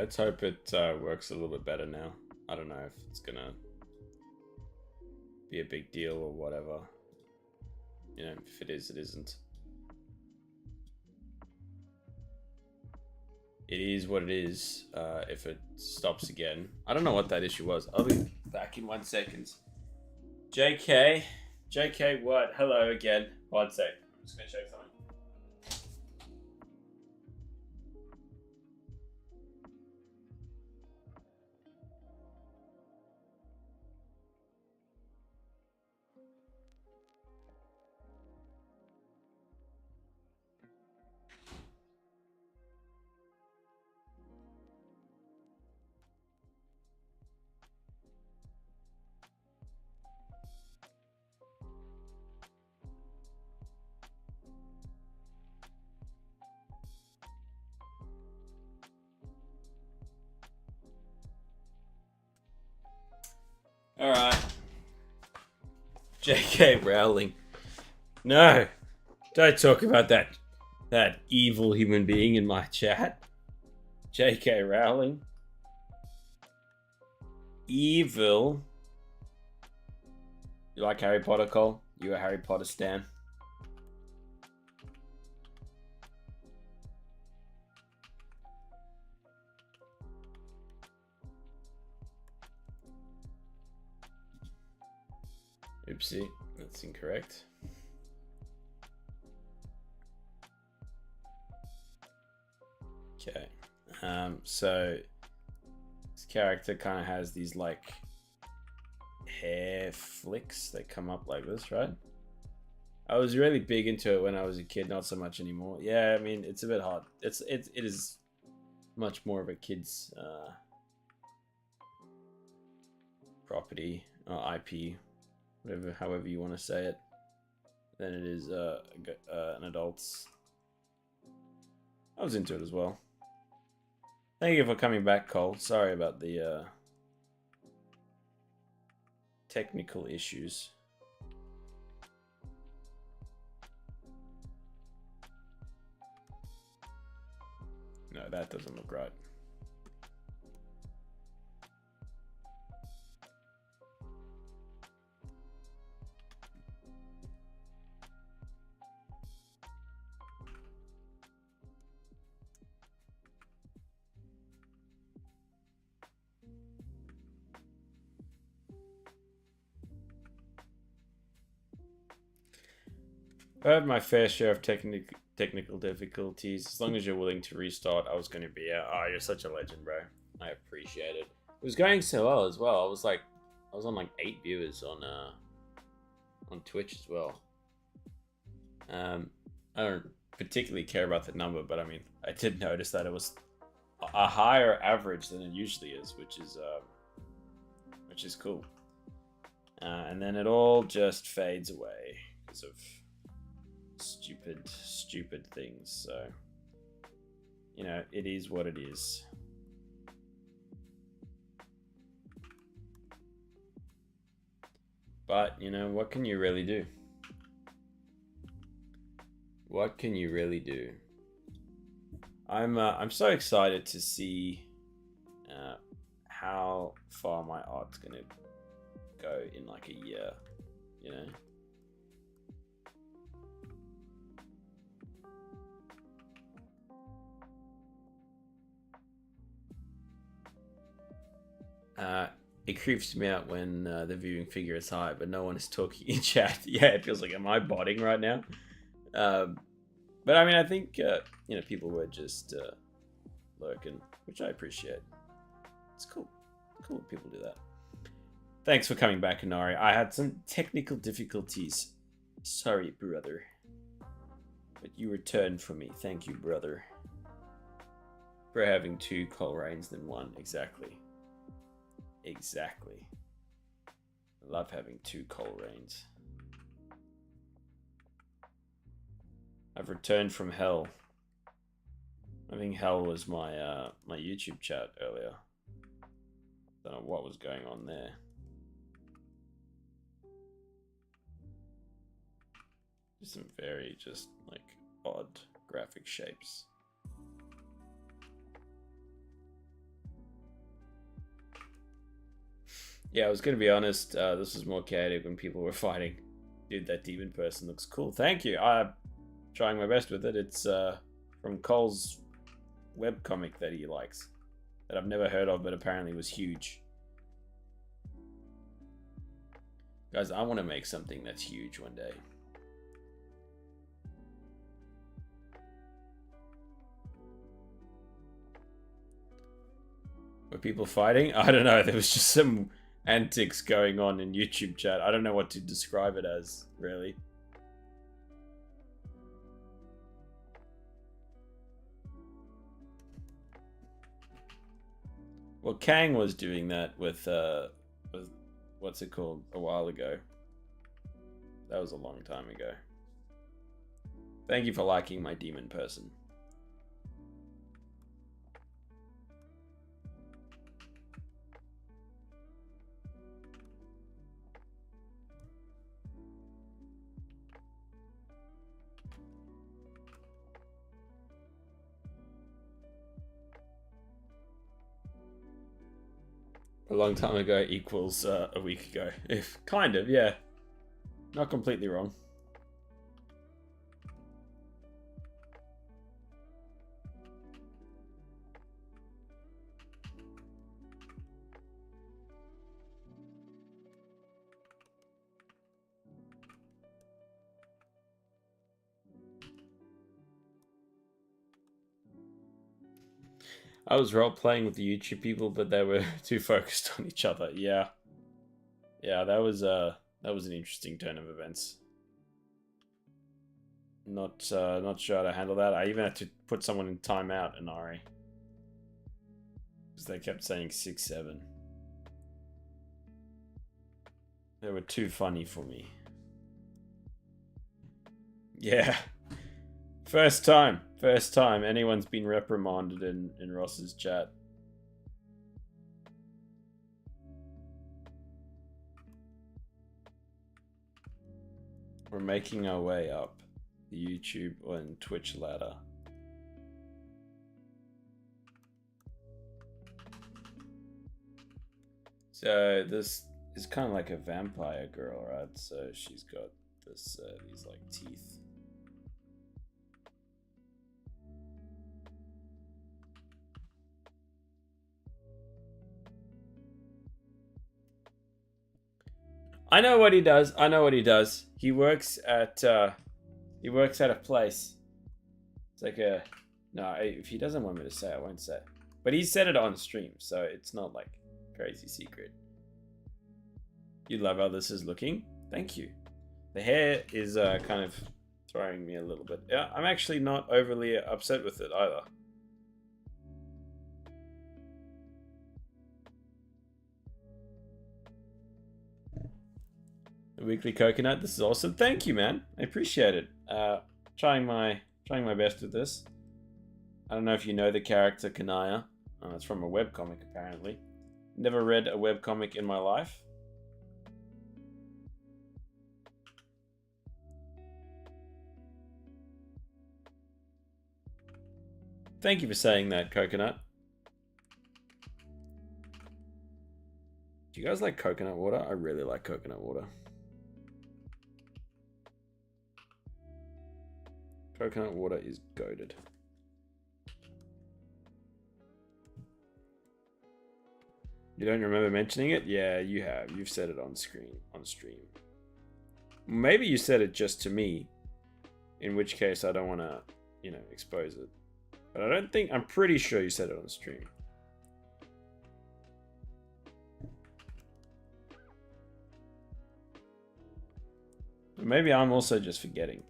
let's hope it works a little bit better now. I don't know if it's gonna be a big deal or whatever. You know, if it is, it isn't. It is what it is. If it stops again, I don't know what that issue was. I'll be back in 1 second. JK, what? Hello again. 1 sec. I'm just gonna check something. All right. J.K. Rowling. No, don't talk about that evil human being in my chat. J.K. Rowling. Evil. You like Harry Potter, Cole? You a Harry Potter stan? Oopsie, that's incorrect. Okay, so this character kind of has these like hair flicks that come up like this, right? I was really big into it when I was a kid, not so much anymore. Yeah, I mean it's a bit hard. It is much more of a kid's property or IP, whatever, however you want to say it, than it is an adult's. I was into it as well. Thank you for coming back, Cole. Sorry about the technical issues. No, that doesn't look right. I had my fair share of technical difficulties. As long as you're willing to restart, I was going to be out. Oh, you're such a legend, bro. I appreciate it. It was going so well as well. I was on like 8 viewers on Twitch as well. I don't particularly care about the number, but I mean, I did notice that it was a higher average than it usually is, which is cool. And then it all just fades away because of stupid things. So, you know, it is what it is. But, you know, what can you really do? What can you really do? I'm so excited to see how far my art's gonna go in like a year, you know. It creeps me out when the viewing figure is high, but no one is talking in chat. Yeah, it feels like, am I botting right now? But I mean, I think you know, people were just lurking, which I appreciate. It's cool. Cool when people do that. Thanks for coming back, Inari. I had some technical difficulties. Sorry, brother. But you returned for me. Thank you, brother. For having 2 Coleraines than 1. Exactly. Exactly. I love having 2 Coleraines. I've returned from hell. I think hell was my my YouTube chat earlier. Don't know what was going on there. Just some very just like odd graphic shapes. Yeah, I was gonna be honest. This was more chaotic when people were fighting. Dude, that demon person looks cool. Thank you. I'm trying my best with it. It's from Cole's webcomic that he likes, that I've never heard of, but apparently was huge. Guys, I want to make something that's huge one day. Were people fighting? I don't know. There was just some antics going on in YouTube chat. I don't know what to describe it as, really. Well, Kang was doing that with what's it called a while ago. That was a long time ago. Thank you for liking my demon person. A long time ago equals a week ago. If kind of, yeah. Not completely wrong. I was role playing with the YouTube people, but they were too focused on each other. Yeah, yeah, that was an interesting turn of events. Not sure how to handle that. I even had to put someone in timeout in Ari because they kept saying 6-7. They were too funny for me. Yeah. First time anyone's been reprimanded in Ross's chat. We're making our way up the YouTube and Twitch ladder. So this is kind of like a vampire girl, right? So she's got this these like teeth. I know what he does. He works at a place. It's like a no. If he doesn't want me to say, I won't say. But he said it on stream, so it's not like crazy secret. You love how this is looking. Thank you. The hair is kind of throwing me a little bit. Yeah, I'm actually not overly upset with it either. The weekly coconut. This is awesome. Thank you, man. I appreciate it. Trying my best with this. I don't know if you know the character Kanaya. It's from a webcomic, apparently. Never read a webcomic in my life. Thank you for saying that, Coconut. Do you guys like coconut water? I really like coconut water. Coconut water is goated. You don't remember mentioning it? Yeah, you have. You've said it on stream. Maybe you said it just to me, in which case I don't want to, expose it. But I don't think, I'm pretty sure you said it on stream. Maybe I'm also just forgetting.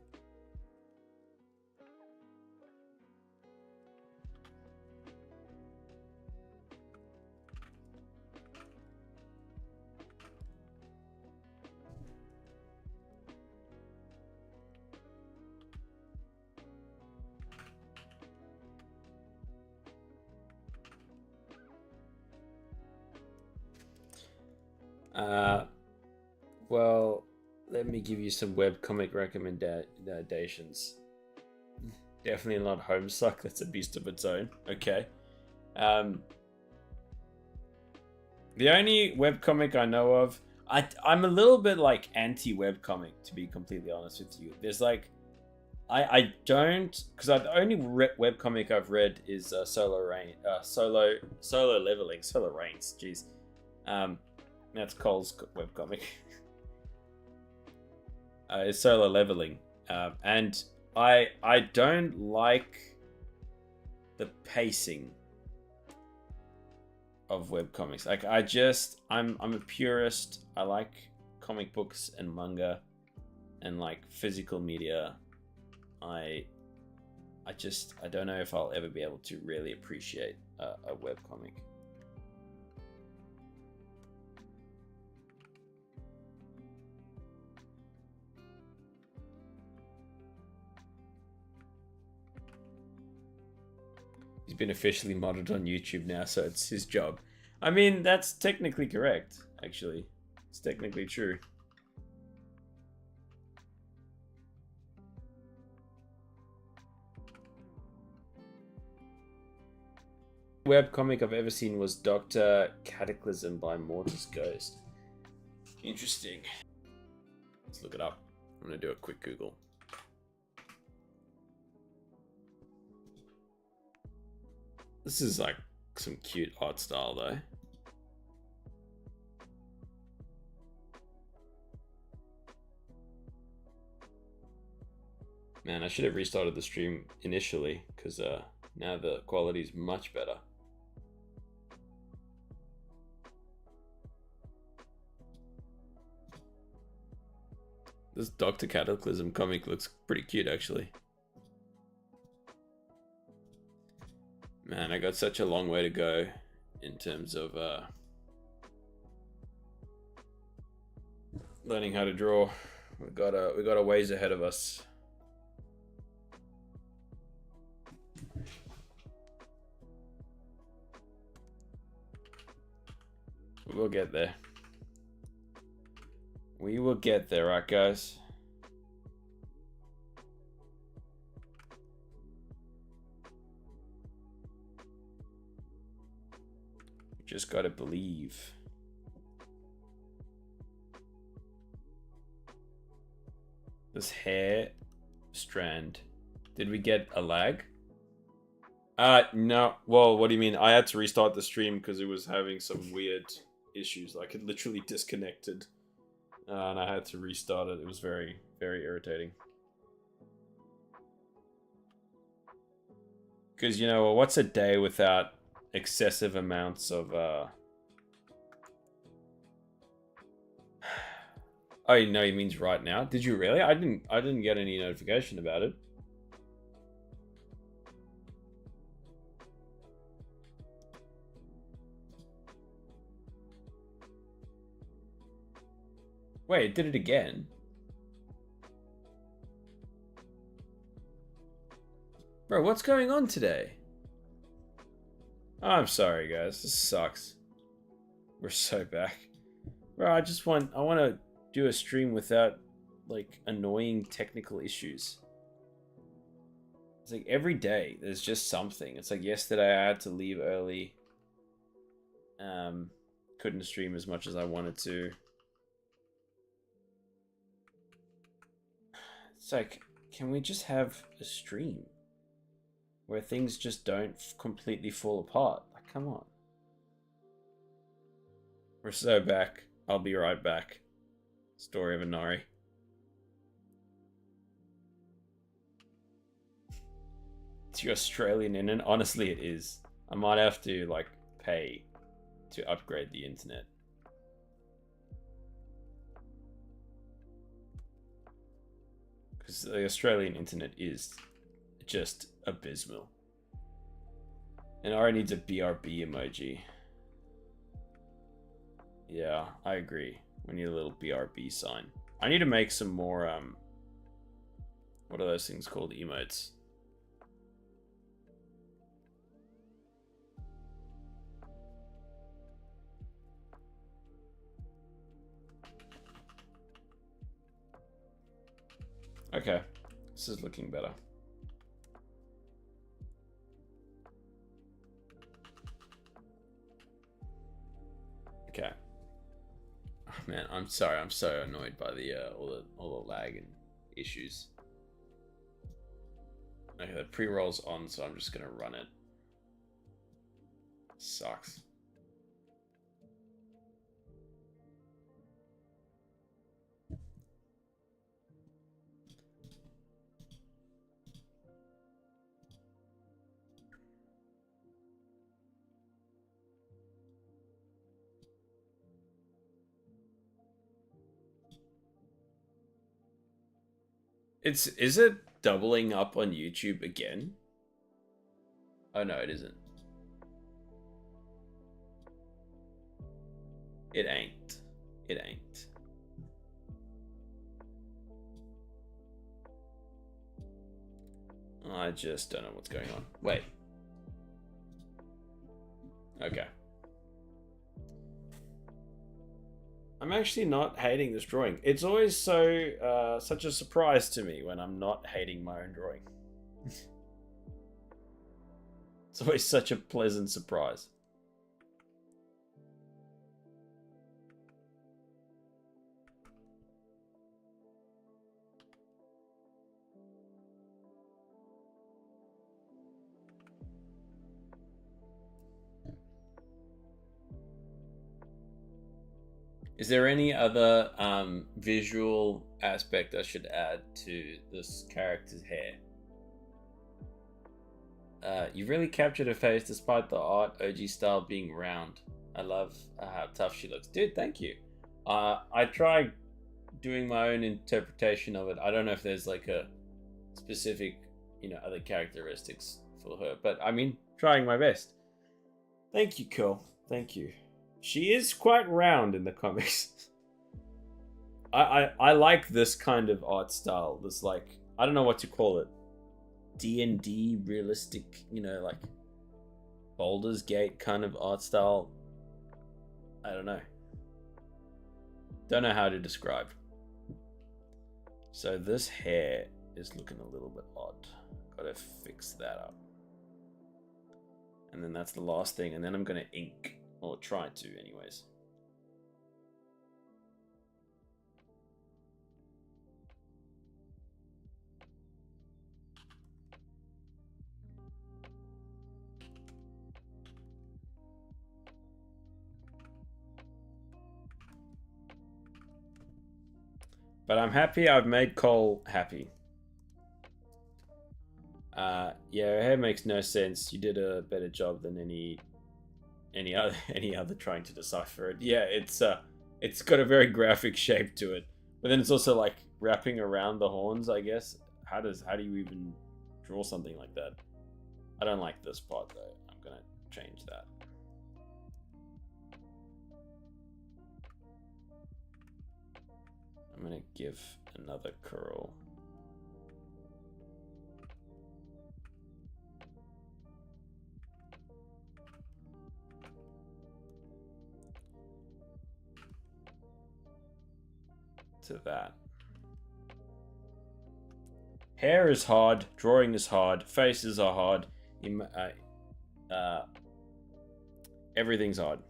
Well, let me give you some webcomic recommendations. Definitely not Homesuck, that's a beast of its own. Okay. The only webcomic I know of, I'm a little bit like anti-webcomic, to be completely honest with you. There's like, I don't, because the only webcomic I've read is Solo Leveling, Solo Reigns, jeez. That's Cole's webcomic. It's Solo Leveling. And I don't like the pacing of webcomics. Like I'm a purist. I like comic books and manga and like physical media. I don't know if I'll ever be able to really appreciate a webcomic. He's been officially modded on YouTube now, so it's his job. I mean, that's technically correct, actually. It's technically true. Webcomic I've ever seen was Dr. Cataclysm by Mortis Ghost. Interesting. Let's look it up. I'm gonna do a quick Google. This is like some cute art style though. Man, I should have restarted the stream initially because now the quality is much better. This Dr. Cataclysm comic looks pretty cute actually. Man, I got such a long way to go in terms of learning how to draw. We got a ways ahead of us. We'll get there. We will get there, right, guys? Just gotta believe. This hair strand. Did we get a lag? No. Well, what do you mean? I had to restart the stream because it was having some weird issues. Like it literally disconnected. And I had to restart it. It was very, very irritating. Because, you know, what's a day without excessive amounts of oh no, he means right now. Did you really? I didn't get any notification about it. Wait, it did it again. Bro, what's going on today? I'm sorry, guys. This sucks. We're so back. Bro, I want to do a stream without, like, annoying technical issues. It's like every day there's just something. It's like yesterday I had to leave early. Couldn't stream as much as I wanted to. It's like, can we just have a stream where things just don't completely fall apart? Like, come on. We're so back. I'll be right back. Story of Inari. It's your Australian internet. Honestly, it is. I might have to, like, pay to upgrade the internet. Because the Australian internet is just abysmal. And Ari needs a BRB emoji. Yeah, I agree. We need a little BRB sign. I need to make some more, what are those things called? Emotes. Okay, this is looking better. Okay. Oh, man, I'm sorry. I'm so annoyed by the all the lag and issues. Okay, the pre-roll's on, so I'm just gonna run it. Sucks. Is it doubling up on YouTube again? Oh no, it isn't. It ain't. It ain't. I just don't know what's going on. Wait. Okay. I'm actually not hating this drawing. It's always such a surprise to me when I'm not hating my own drawing. It's always such a pleasant surprise. Is there any other visual aspect I should add to this character's hair? You really captured her face despite the art OG style being round. I love how tough she looks. Dude, thank you. I tried doing my own interpretation of it. I don't know if there's like a specific, other characteristics for her, but I mean, trying my best. Thank you, Cole. Thank you. She is quite round in the comics. I like this kind of art style. This, like, I don't know what to call it. D&D realistic, like Baldur's Gate kind of art style. I don't know. Don't know how to describe. So this hair is looking a little bit odd. Gotta fix that up. And then that's the last thing. And then I'm gonna ink. Or try to, anyways. But I'm happy I've made Cole happy. Yeah, her hair makes no sense. You did a better job than any other trying to decipher it. Yeah, it's got a very graphic shape to it. But then it's also like wrapping around the horns, I guess. How do you even draw something like that? I don't like this part though. I'm gonna change that. I'm gonna give another curl. To that. Hair is hard, drawing is hard, faces are hard, everything's hard.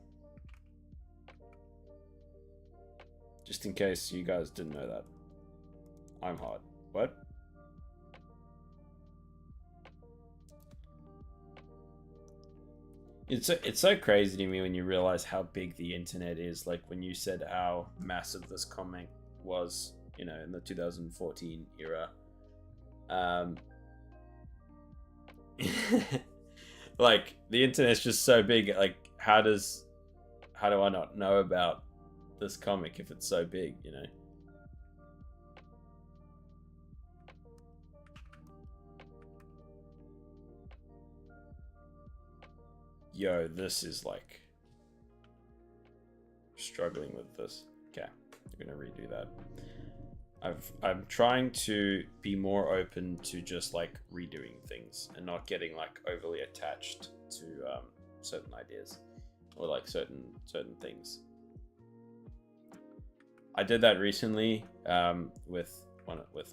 Just in case you guys didn't know that. I'm hard. What? It's so crazy to me when you realize how big the internet is. Like when you said how massive this comic was, in the 2014 era. Like the internet's just so big. Like how do I not know about this comic if it's so big, Yo, this is like struggling with this. Okay, I'm gonna redo that. I'm trying to be more open to just like redoing things and not getting like overly attached to certain ideas or like certain things. I did that recently with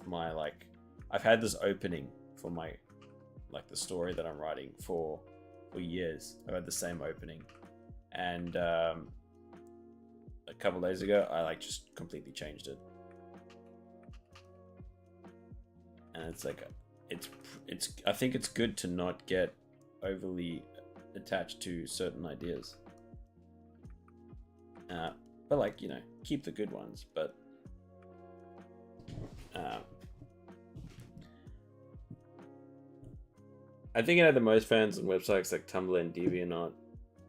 my like I've had this opening for my like the story that I'm writing for years. I've had the same opening, and a couple days ago, I like just completely changed it. And it's like, it's I think it's good to not get overly attached to certain ideas. But like, you know, keep the good ones, but I think I had the most fans on websites like Tumblr and DeviantArt.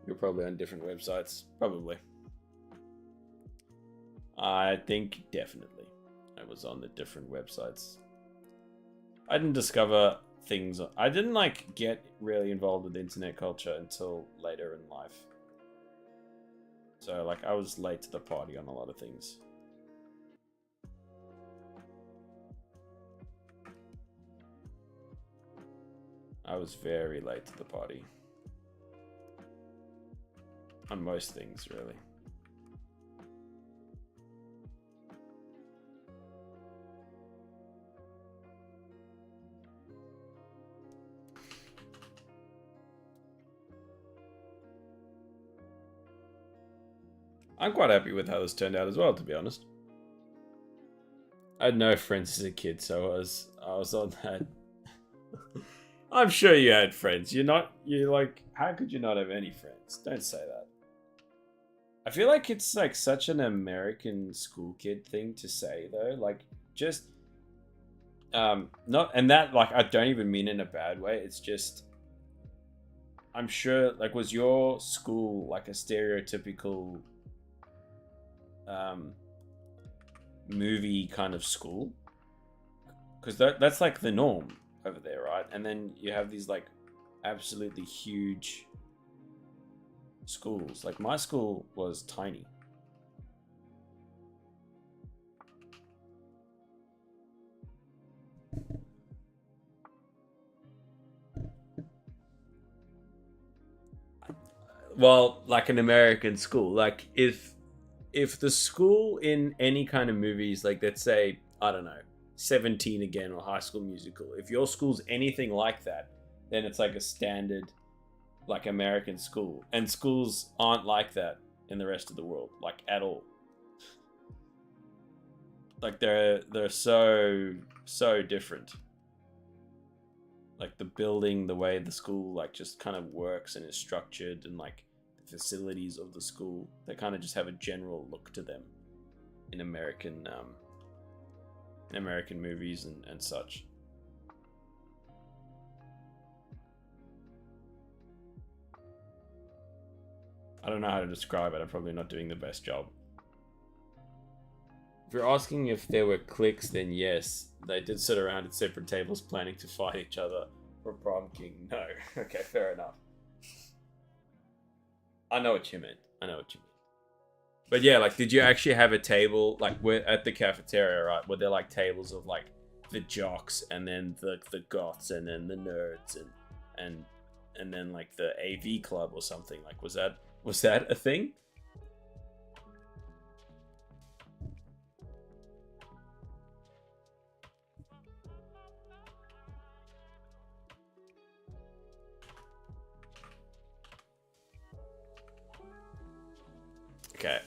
You're probably on different websites. Probably. I think definitely I was on the different websites. I didn't discover things. I didn't like get really involved with internet culture until later in life. So like I was late to the party on a lot of things. I was very late to the party. On most things, really. I'm quite happy with how this turned out as well, to be honest. I had no friends as a kid, so I was on that. I'm sure you had friends. You're like, how could you not have any friends? Don't say that. I feel like it's like such an American school kid thing to say though. Like just not, and that like I don't even mean in a bad way. It's just I'm sure like was your school like a stereotypical movie kind of school? Because that's like the norm over there, right? And then you have these like absolutely huge schools. Like my school was tiny. Well, like an American school. Like if the school in any kind of movies, like let's say, I don't know, 17 again or High School Musical, if your school's anything like that, then it's like a standard like American school. And schools aren't like that in the rest of the world, like at all. Like they're so different. Like the building, the way the school like just kind of works and is structured, and like the facilities of the school, they kind of just have a general look to them in American movies and such. I don't know how to describe it. I'm probably not doing the best job. If you're asking if there were cliques, then yes, they did sit around at separate tables planning to fight each other for prom king. No. Okay, fair enough. I know what you meant. But yeah, like, did you actually have a table, like, at the cafeteria, right? Were there, like, tables of, like, the jocks, and then the goths, and then the nerds, and then, like, the AV club or something? Like, was that a thing? Okay,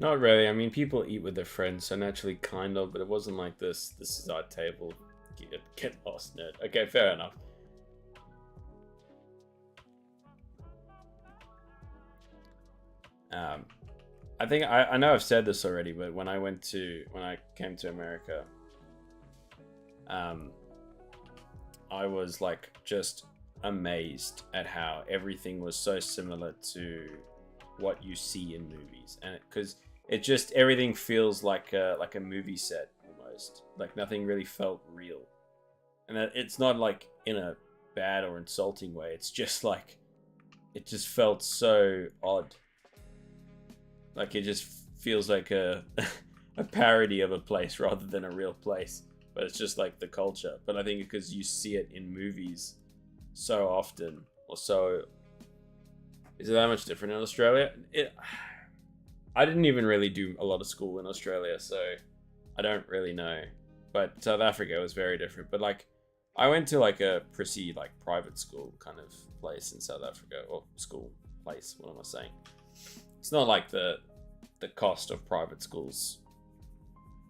not really. I mean, people eat with their friends, so naturally, kind of, but it wasn't like this. This is our table. Get lost, nerd. Okay, fair enough. Um, I think I know I've said this already, but when I came to America, um, I was like just amazed at how everything was so similar to what you see in movies, and because it just everything feels like a movie set almost. Like nothing really felt real, and it's not like in a bad or insulting way. It's just like it just felt so odd. Like it just feels like a a parody of a place rather than a real place. But it's just like the culture. But I think because you see it in movies so often, or so, is it that much different in Australia? I didn't even really do a lot of school in Australia, so I don't really know. But South Africa was very different. But like, I went to like a prissy, like private school kind of place in South Africa, or school place. What am I saying? It's not like the cost of private schools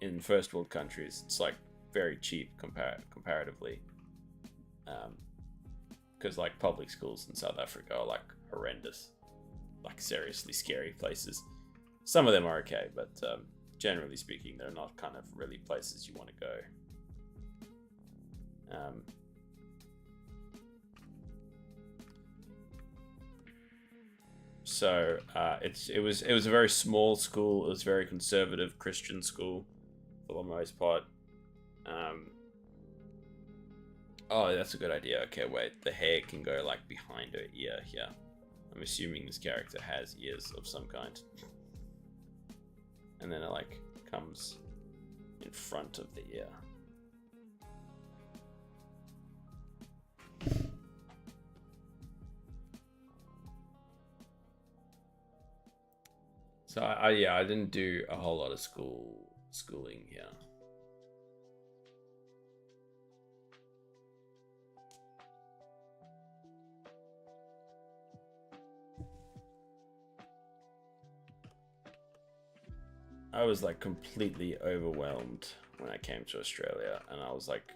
in first world countries. It's like very cheap comparatively, because like public schools in South Africa are like horrendous, like seriously scary places. Some of them are okay, but generally speaking, they're not kind of really places you want to go. So it was a very small school. It was a very conservative Christian school for the most part. Oh, that's a good idea. Okay, wait. The hair can go like behind her ear here. I'm assuming this character has ears of some kind. And then it like comes in front of the ear. So I didn't do a whole lot of schooling here. I was like completely overwhelmed when I came to Australia, and I was like,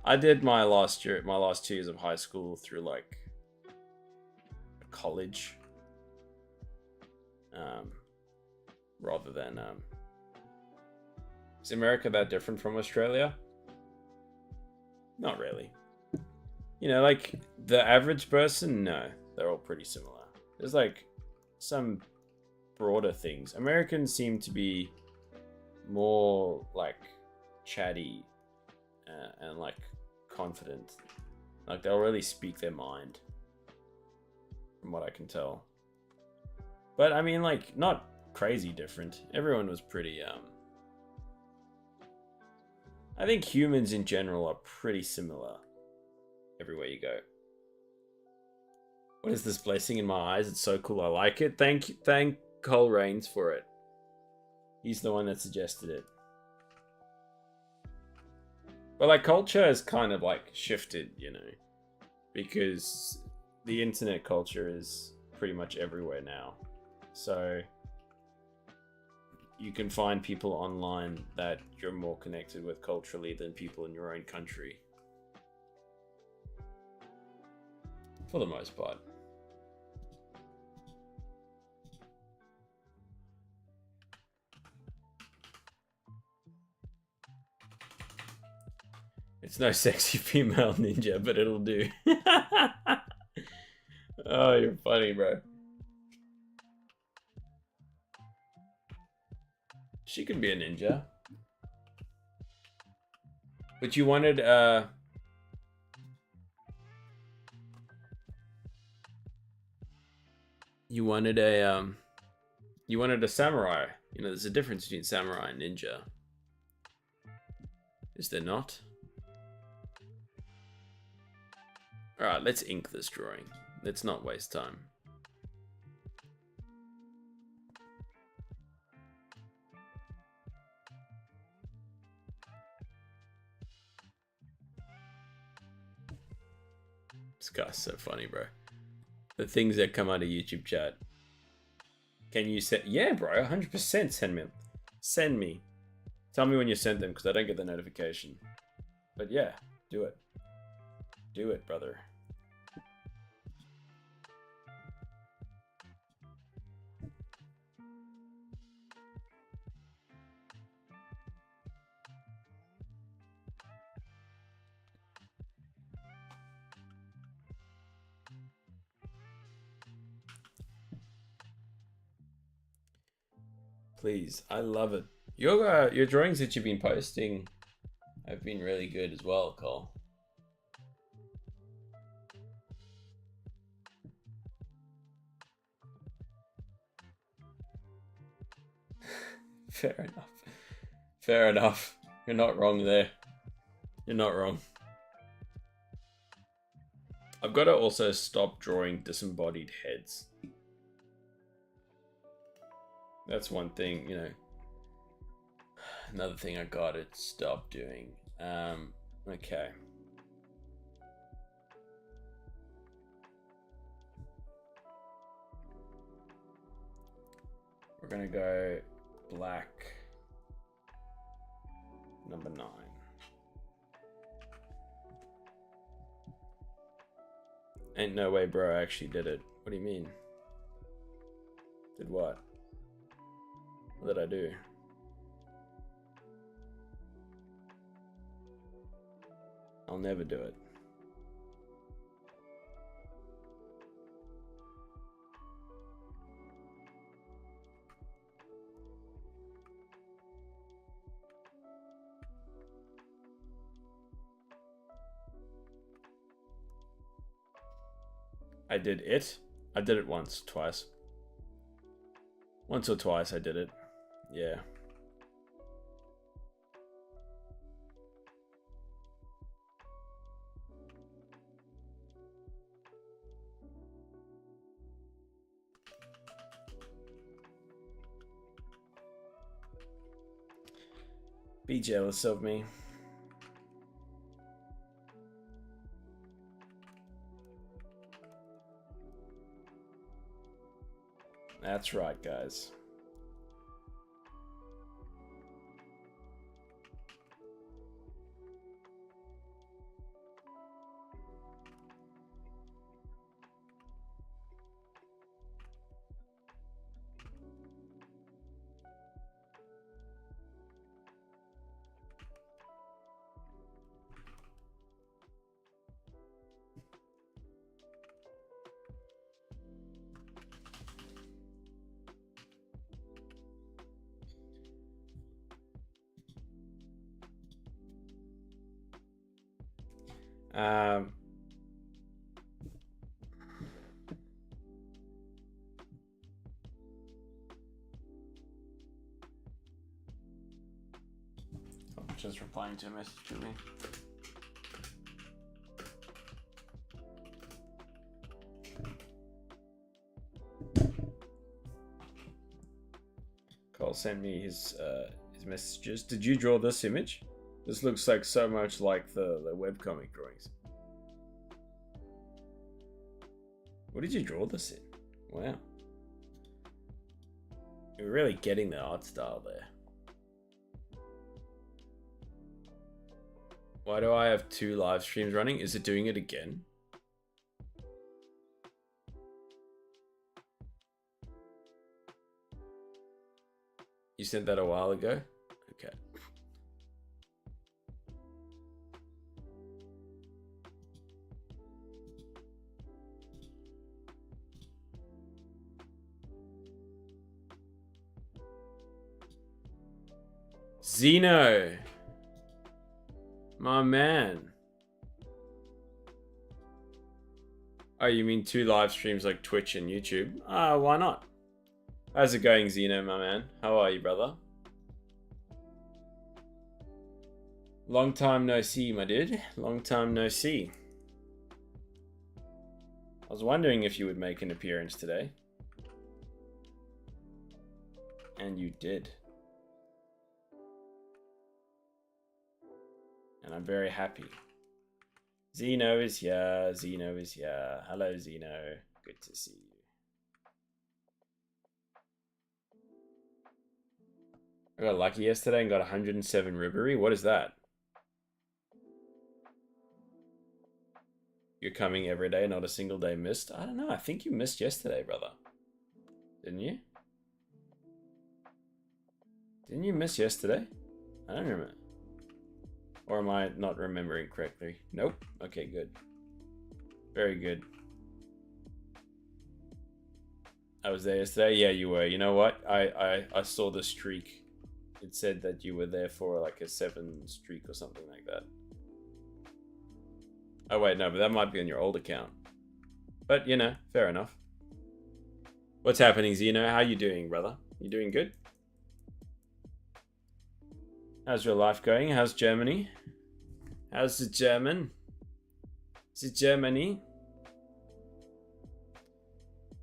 I did my last 2 years of high school through like college, rather than is America that different from Australia? Not really. You know, like the average person, no, they're all pretty similar. There's like some broader things. Americans seem to be more like chatty and like confident. Like they'll really speak their mind, from what I can tell. But I mean, like, not crazy different. Everyone was pretty I think humans in general are pretty similar everywhere you go. What is this blessing in my eyes? It's so cool. I like it. Thank Cole Rains for it. He's the one that suggested it. But like culture has kind of like shifted, you know, because the internet culture is pretty much everywhere now. So you can find people online that you're more connected with culturally than people in your own country. For the most part. It's no sexy female ninja, but it'll do. Oh, you're funny, bro. She could be a ninja. But you wanted you wanted a samurai. You know, there's a difference between samurai and ninja. Is there not? Alright, let's ink this drawing. Let's not waste time. This guy's so funny, bro. The things that come out of YouTube chat. Can you send? Yeah, bro, 100% send me. Send me. Tell me when you sent them, because I don't get the notification. But yeah, do it. Do it, brother. Please, I love it. Your drawings that you've been posting have been really good as well, Cole. Fair enough. Fair enough. You're not wrong there. You're not wrong. I've got to also stop drawing disembodied heads. That's one thing, you know. Another thing I got to stop doing. Okay. We're gonna go black. Number 9. Ain't no way, bro. I actually did it. What do you mean? Did what? What did I do? I'll never do it. I did it. I did it once, twice. Once or twice I did it. Yeah. Be jealous of me. That's right, guys. I'm just replying to a message to me. Cole sent me his messages. Did you draw this image? This looks like so much like the webcomic drawings. What did you draw this in? Wow. You're really getting the art style there. Why do I have 2 live streams running? Is it doing it again? You sent that a while ago? Okay. Zeno! My man. Oh, you mean 2 live streams like Twitch and YouTube? Why not? How's it going, Zeno, my man? How are you, brother? Long time no see, my dude. Long time no see. I was wondering if you would make an appearance today. And you did. And I'm very happy. Zeno is here. Zeno is here. Hello, Zeno. Good to see you. I got lucky yesterday and got 107 Ribery. What is that? You're coming every day, not a single day missed? I don't know. I think you missed yesterday, brother. Didn't you? Didn't you miss yesterday? I don't remember. Or am I not remembering correctly? Nope. Okay, good. Very good. I was there yesterday. Yeah, you were. You know what? I saw the streak. It said that you were there for like a 7 streak or something like that. Oh wait, no, but that might be on your old account. But you know, fair enough. What's happening, Zeno? How you doing, brother? You doing good? How's your life going? How's Germany? How's the German? Is it Germany?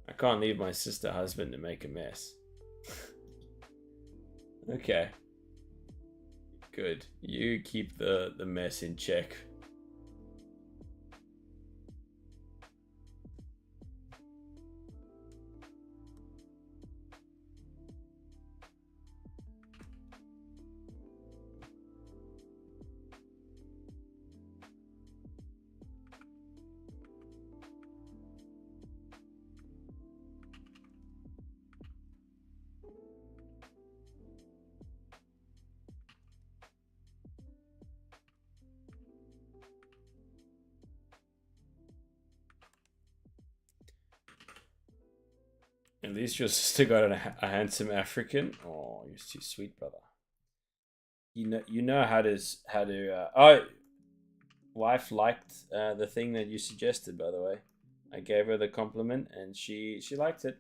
I can't leave my sister husband to make a mess. Okay. Good. You keep the mess in check. At least your sister got a handsome African. Oh, you're too sweet, brother. You know how to oh, wife liked the thing that you suggested, by the way. I gave her the compliment and she liked it.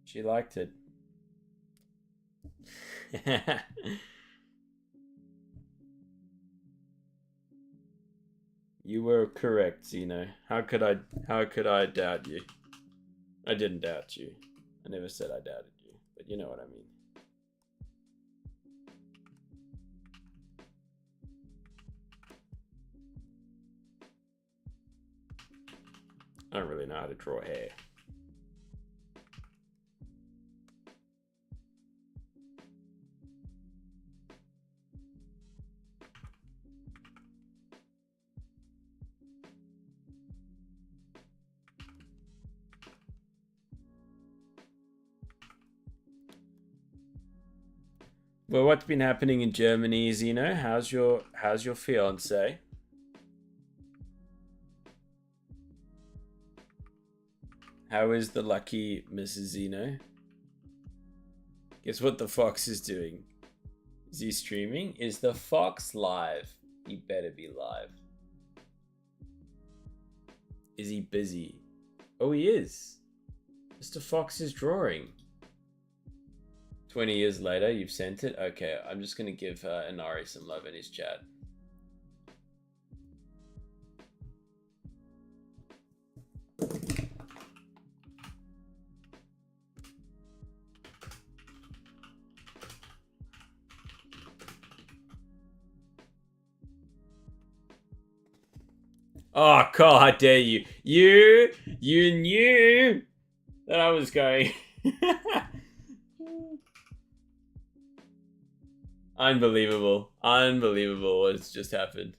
She liked it. You were correct, Zeno. How could I doubt you? I didn't doubt you. I never said I doubted you, but you know what I mean. I don't really know how to draw hair. Well, what's been happening in Germany, Zeno? How's your fiance? How is the lucky Mrs. Zeno? Guess what the fox is doing? Is he streaming? Is the fox live? He better be live. Is he busy? Oh, he is. Mr. Fox is drawing. 20 years later, you've sent it? Okay, I'm just going to give Inari some love in his chat. Oh, God, how dare you. You knew that I was going... Unbelievable. Unbelievable what's just happened.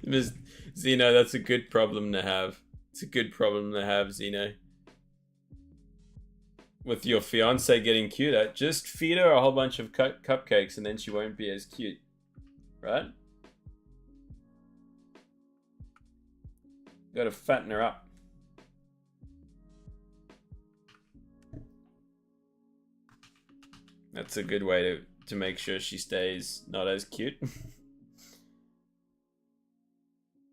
Miss Zeno, that's a good problem to have. It's a good problem to have, Zeno. With your fiance getting cuter, just feed her a whole bunch of cupcakes and then she won't be as cute. Right? Gotta fatten her up. That's a good way to make sure she stays not as cute.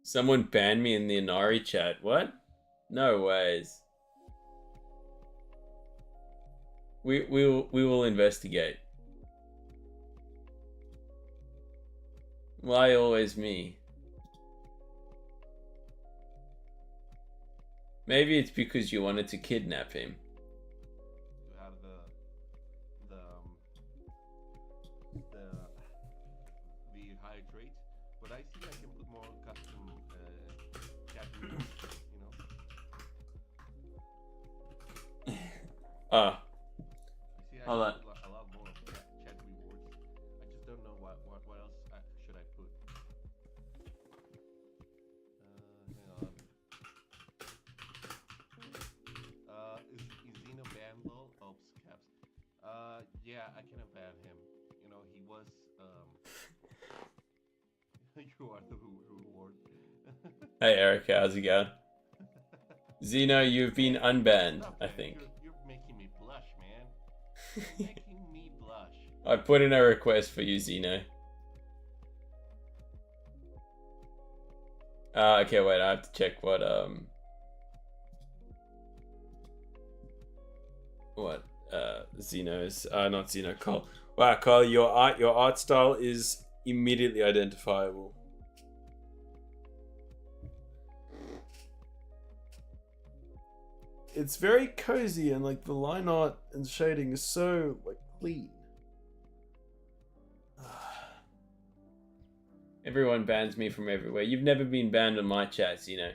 Someone banned me in the Inari chat. What? No ways. We will investigate. Why always me? Maybe it's because you wanted to kidnap him. To have the hydrate, but I think I can put more custom chat rules, you know. Ah. I see I Hold on. can put a lot more chat rewards. I just don't know what else should I put. Hang on. Is Zeno banned though? Oops, caps. Yeah, I can ban him. You know, he was you are the reward. Hey Erica, how's it going? Zeno, you've been unbanned, Stop, I man. think. You're making me blush, man. You're making me blush. I put in a request for you, Zeno. Okay, wait, I have to check what What? Xeno's not Xeno, Cole. Wow, Cole, your art style is immediately identifiable. It's very cozy and like the line art and shading is so like clean. Everyone bans me from everywhere. You've never been banned on my chats, you know.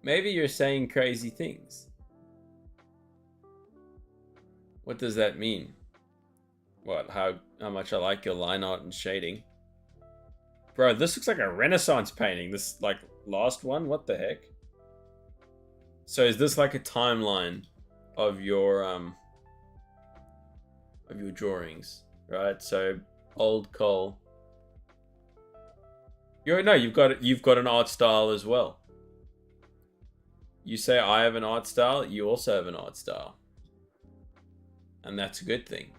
Maybe you're saying crazy things. What does that mean? What? How much I like your line art and shading? Bro, this looks like a Renaissance painting. This like last one. What the heck? So is this like a timeline of your drawings, right? So old Cole. You've got an art style as well. You say I have an art style, you also have an art style. And that's a good thing.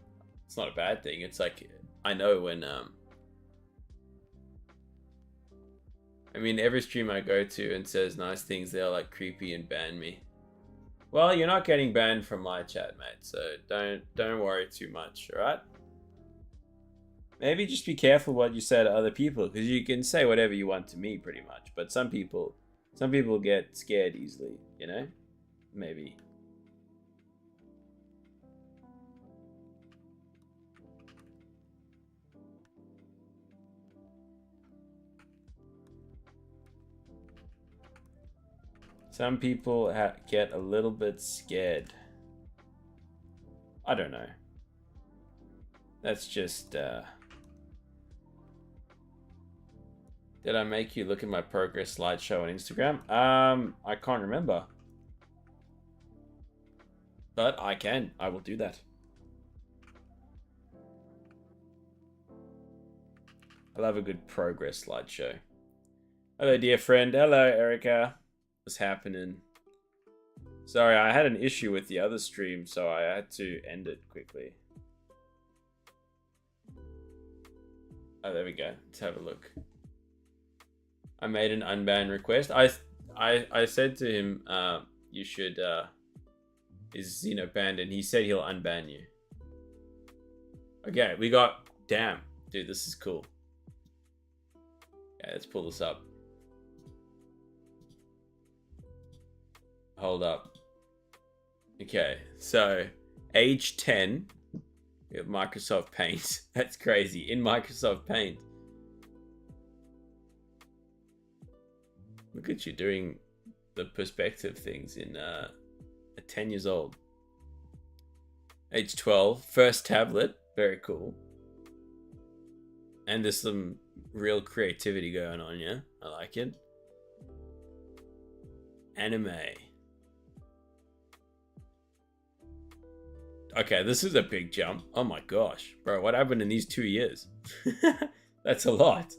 It's not a bad thing. It's like I know when I mean every stream I go to and says nice things, they're like creepy and ban me. Well, you're not getting banned from my chat, mate, so don't worry too much, alright? Maybe just be careful what you say to other people, because you can say whatever you want to me pretty much, but some people get scared easily, you know? Maybe. Some people get a little bit scared. I don't know. That's just, Did I make you look at my progress slideshow on Instagram? I can't remember. But I can. I will do that. I love a good progress slideshow. Hello, dear friend. Hello, Erica. What's happening? Sorry, I had an issue with the other stream, so I had to end it quickly. Oh, there we go. Let's have a look. I made an unban request. I said to him, you should, is Xeno banned? And he said he'll unban you. Okay, we got, damn. Dude, this is cool. Yeah, let's pull this up. Hold up. Okay, so age 10, we have Microsoft Paint. That's crazy. In Microsoft Paint. Look at you doing the perspective things in at 10 years old. Age 12, first tablet, very cool. And there's some real creativity going on, yeah? I like it. Anime. Okay, this is a big jump. Oh my gosh. Bro, what happened in these 2 years? That's a lot.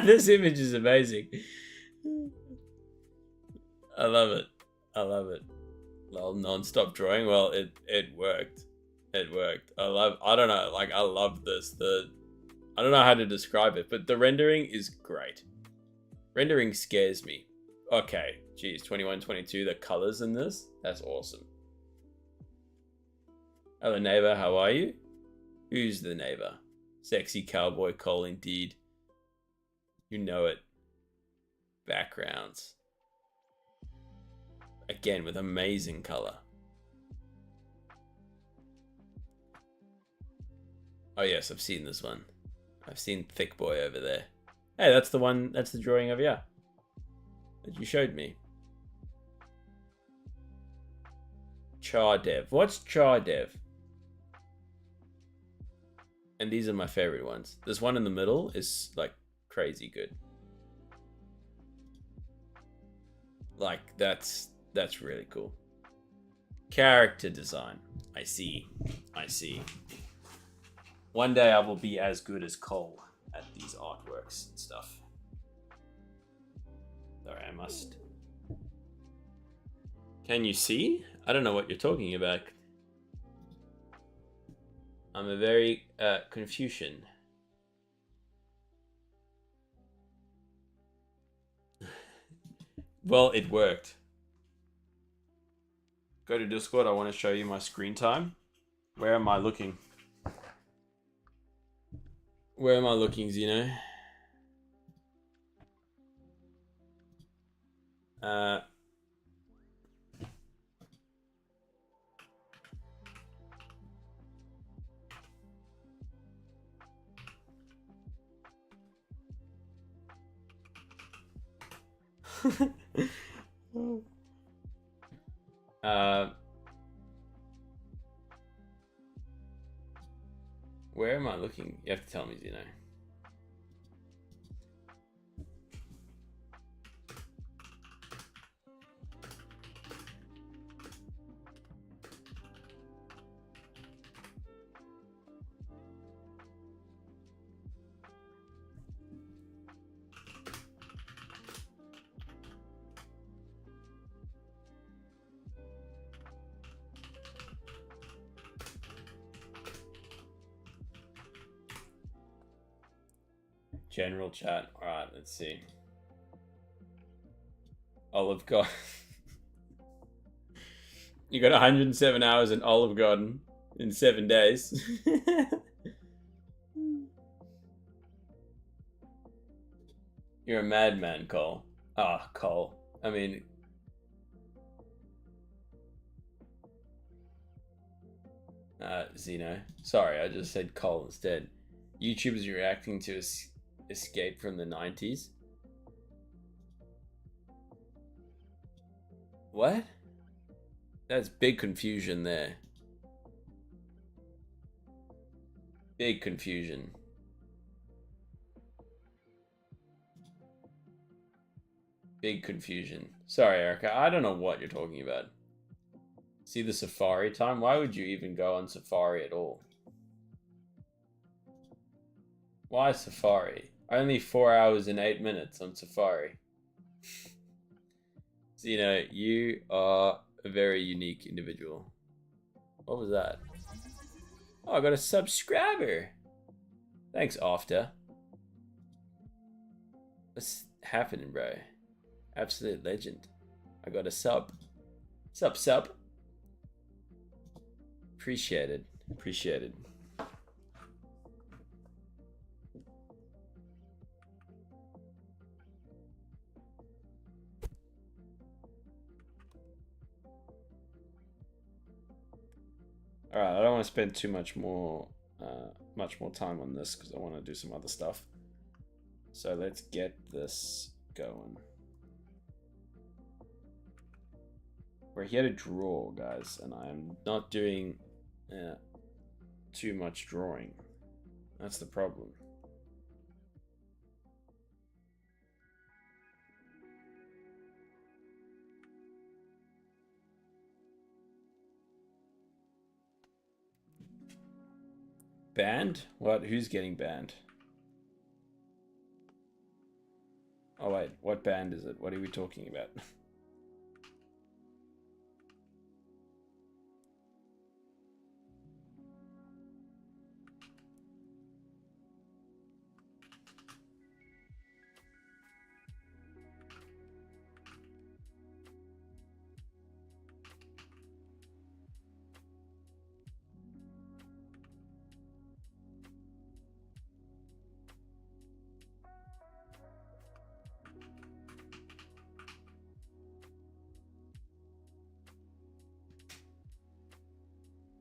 This image is amazing. I love it. I love it. Lol, non-stop drawing. Well, it worked. It worked. I don't know, like I love this. I don't know how to describe it, but the rendering is great. Rendering scares me. Okay, geez, 21, 22, the colors in this, that's awesome. Hello neighbor, how are you? Who's the neighbor? Sexy cowboy Cole indeed. You know it. Backgrounds. Again, with amazing color. Oh yes, I've seen this one. I've seen Thick Boy over there. Hey, that's the one, that's the drawing of you. That you showed me. Chardev. What's Chardev? And these are my favorite ones. This one in the middle is like crazy good. Like that's really cool. Character design. I see. I see. One day I will be as good as Cole at these artworks and stuff. Sorry, I must. Can you see? I don't know what you're talking about. I'm a very Confucian. Well, it worked. Go to Discord. I want to show you my screen time. Where am I looking? Where am I looking, Zeno? Where am I looking? You have to tell me, Zeno. General chat. Alright, let's see. Olive Garden. You got 107 hours in Olive Garden in 7 days. You're a madman, Cole. Ah, Cole. I mean... Zeno. Sorry, I just said Cole instead. YouTubers reacting to Escape from the 90s? What? That's big confusion there. Big confusion. Big confusion. Sorry, Erica. I don't know what you're talking about. See the Safari time? Why would you even go on Safari at all? Why Safari? Only 4 hours and 8 minutes on Safari. So, you know, you are a very unique individual. What was that? Oh, I got a subscriber. Thanks, After. What's happening, bro? Absolute legend. I got a sub. Sub. Appreciated. Appreciated. Alright, I don't want to spend too much more time on this because I want to do some other stuff. So let's get this going. We're here to draw, guys, and I'm not doing too much drawing. That's the problem. Banned? What? Who's getting banned? Oh wait, what band is it? What are we talking about?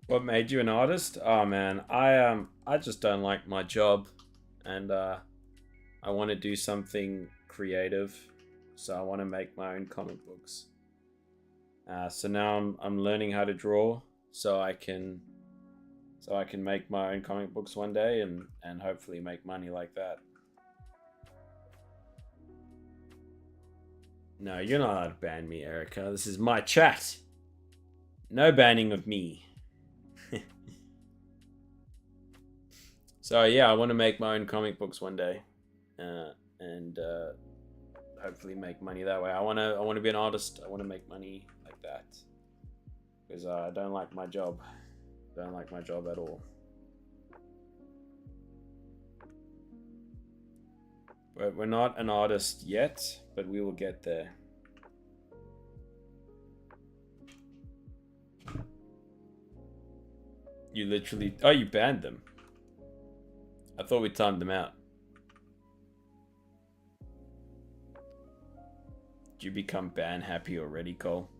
What made you an artist? Oh man, I just don't like my job, and I want to do something creative, so I want to make my own comic books. So now I'm learning how to draw, so I can make my own comic books one day, and hopefully make money like that. No, you're not allowed to ban me, Erica. This is my chat. No banning of me. So yeah, I want to make my own comic books one day, and hopefully make money that way. I want to be an artist. I want to make money like that, because I don't like my job. Don't like my job at all. But we're not an artist yet, but we will get there. You literally... Oh, you banned them. I thought we timed them out. Did you become ban happy already, Cole?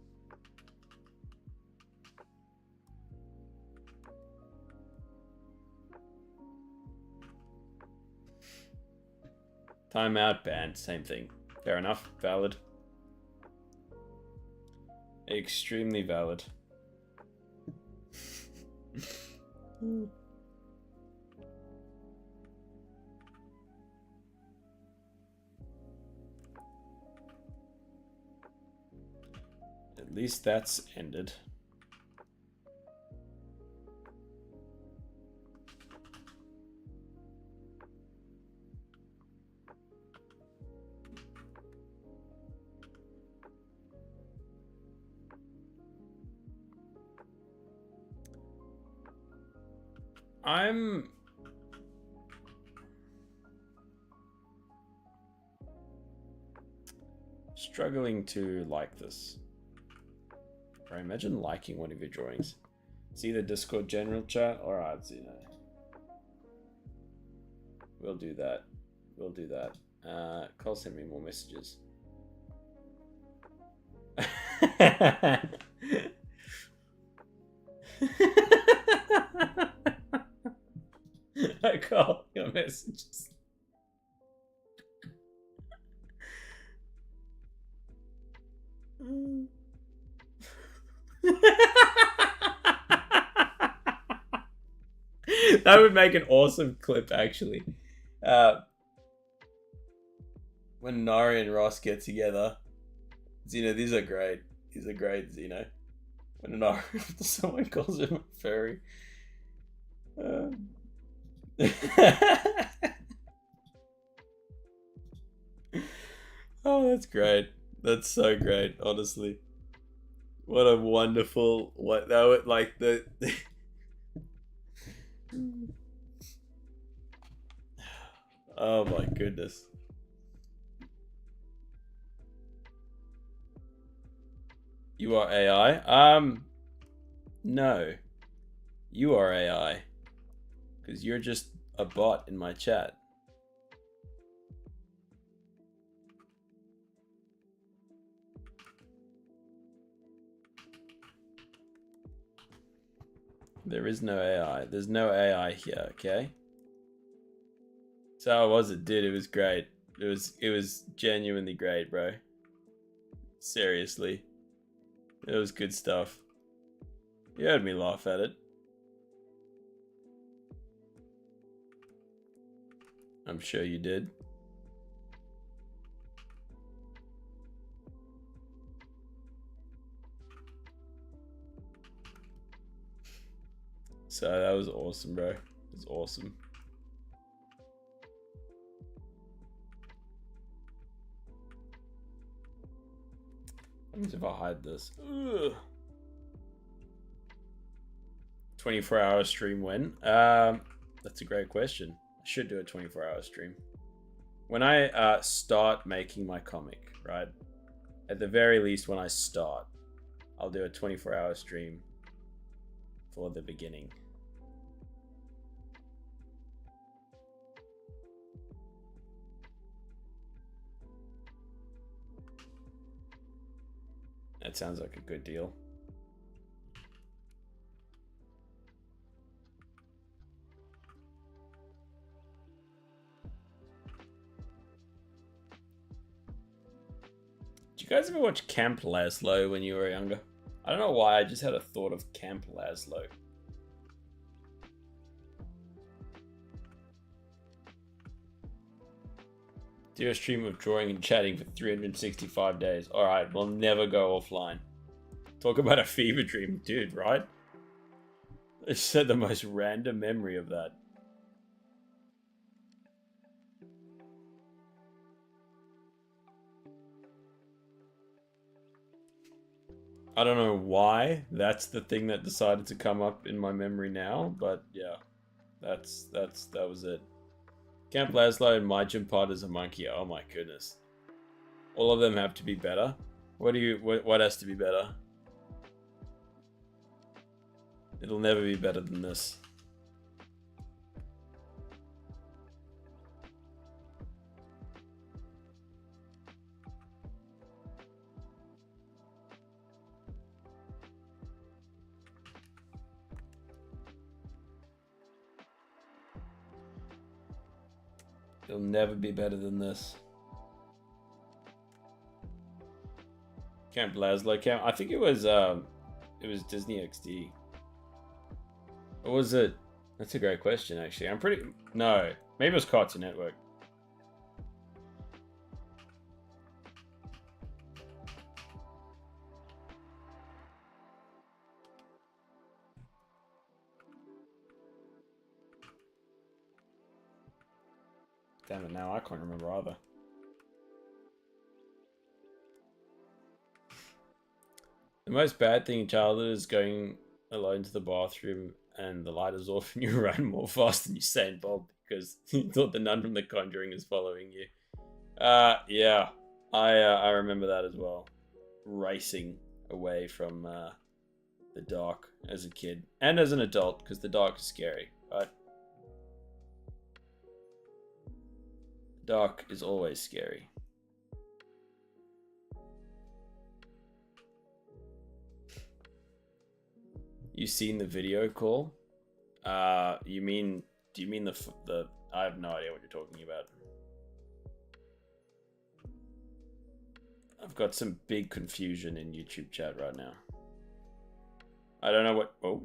Timeout, banned, same thing. Fair enough, valid. Extremely valid. At least that's ended. I'm struggling to like this. Bro, imagine liking one of your drawings. See the Discord general chat? Alright, so, you know. We'll do that. We'll do that. Cole send me more messages. I call your messages. That would make an awesome clip, actually. When Nari and Ross get together, Xeno, these are great. These are great, Xeno. When Nari, someone calls him a furry. Oh, that's great. That's so great, honestly. What a wonderful what that would like the oh my goodness. You are AI? No. You are AI. Because you're just a bot in my chat. There is no AI. There's no AI here, okay? So how was it, dude? It was great. It was genuinely great, bro. Seriously. It was good stuff. You heard me laugh at it. I'm sure you did. So that was awesome, bro. It was awesome. What happens if I hide this? Ugh. 24-hour stream when? That's a great question. I should do a 24-hour stream. When I start making my comic, right? At the very least, when I start, I'll do a 24-hour stream for the beginning. That sounds like a good deal. Did you guys ever watch Camp Laszlo when you were younger? I don't know why, I just had a thought of Camp Laszlo. Do a stream of drawing and chatting for 365 days. Alright, we'll never go offline. Talk about a fever dream, dude, right? I just had the most random memory of that. I don't know why that's the thing that decided to come up in my memory now, but yeah, that was it. Camp Laszlo and My Gym Pod as a monkey. Oh my goodness. All of them have to be better. What has to be better? It'll never be better than this. It'll never be better than this. Camp Laszlo Camp. I think it was Disney XD. Or was it? That's a great question, actually. No, maybe it was Cartoon Network. Damn it, now I can't remember either. The most bad thing in childhood is going alone to the bathroom and the light is off and you run more fast than Usain Bolt because you thought the nun from The Conjuring is following you. Yeah, I remember that as well. Racing away from the dark as a kid and as an adult because the dark is scary, right? Dark is always scary. You seen the video call? Do you mean the I have no idea what you're talking about. I've got some big confusion in YouTube chat right now. I don't know what. Oh.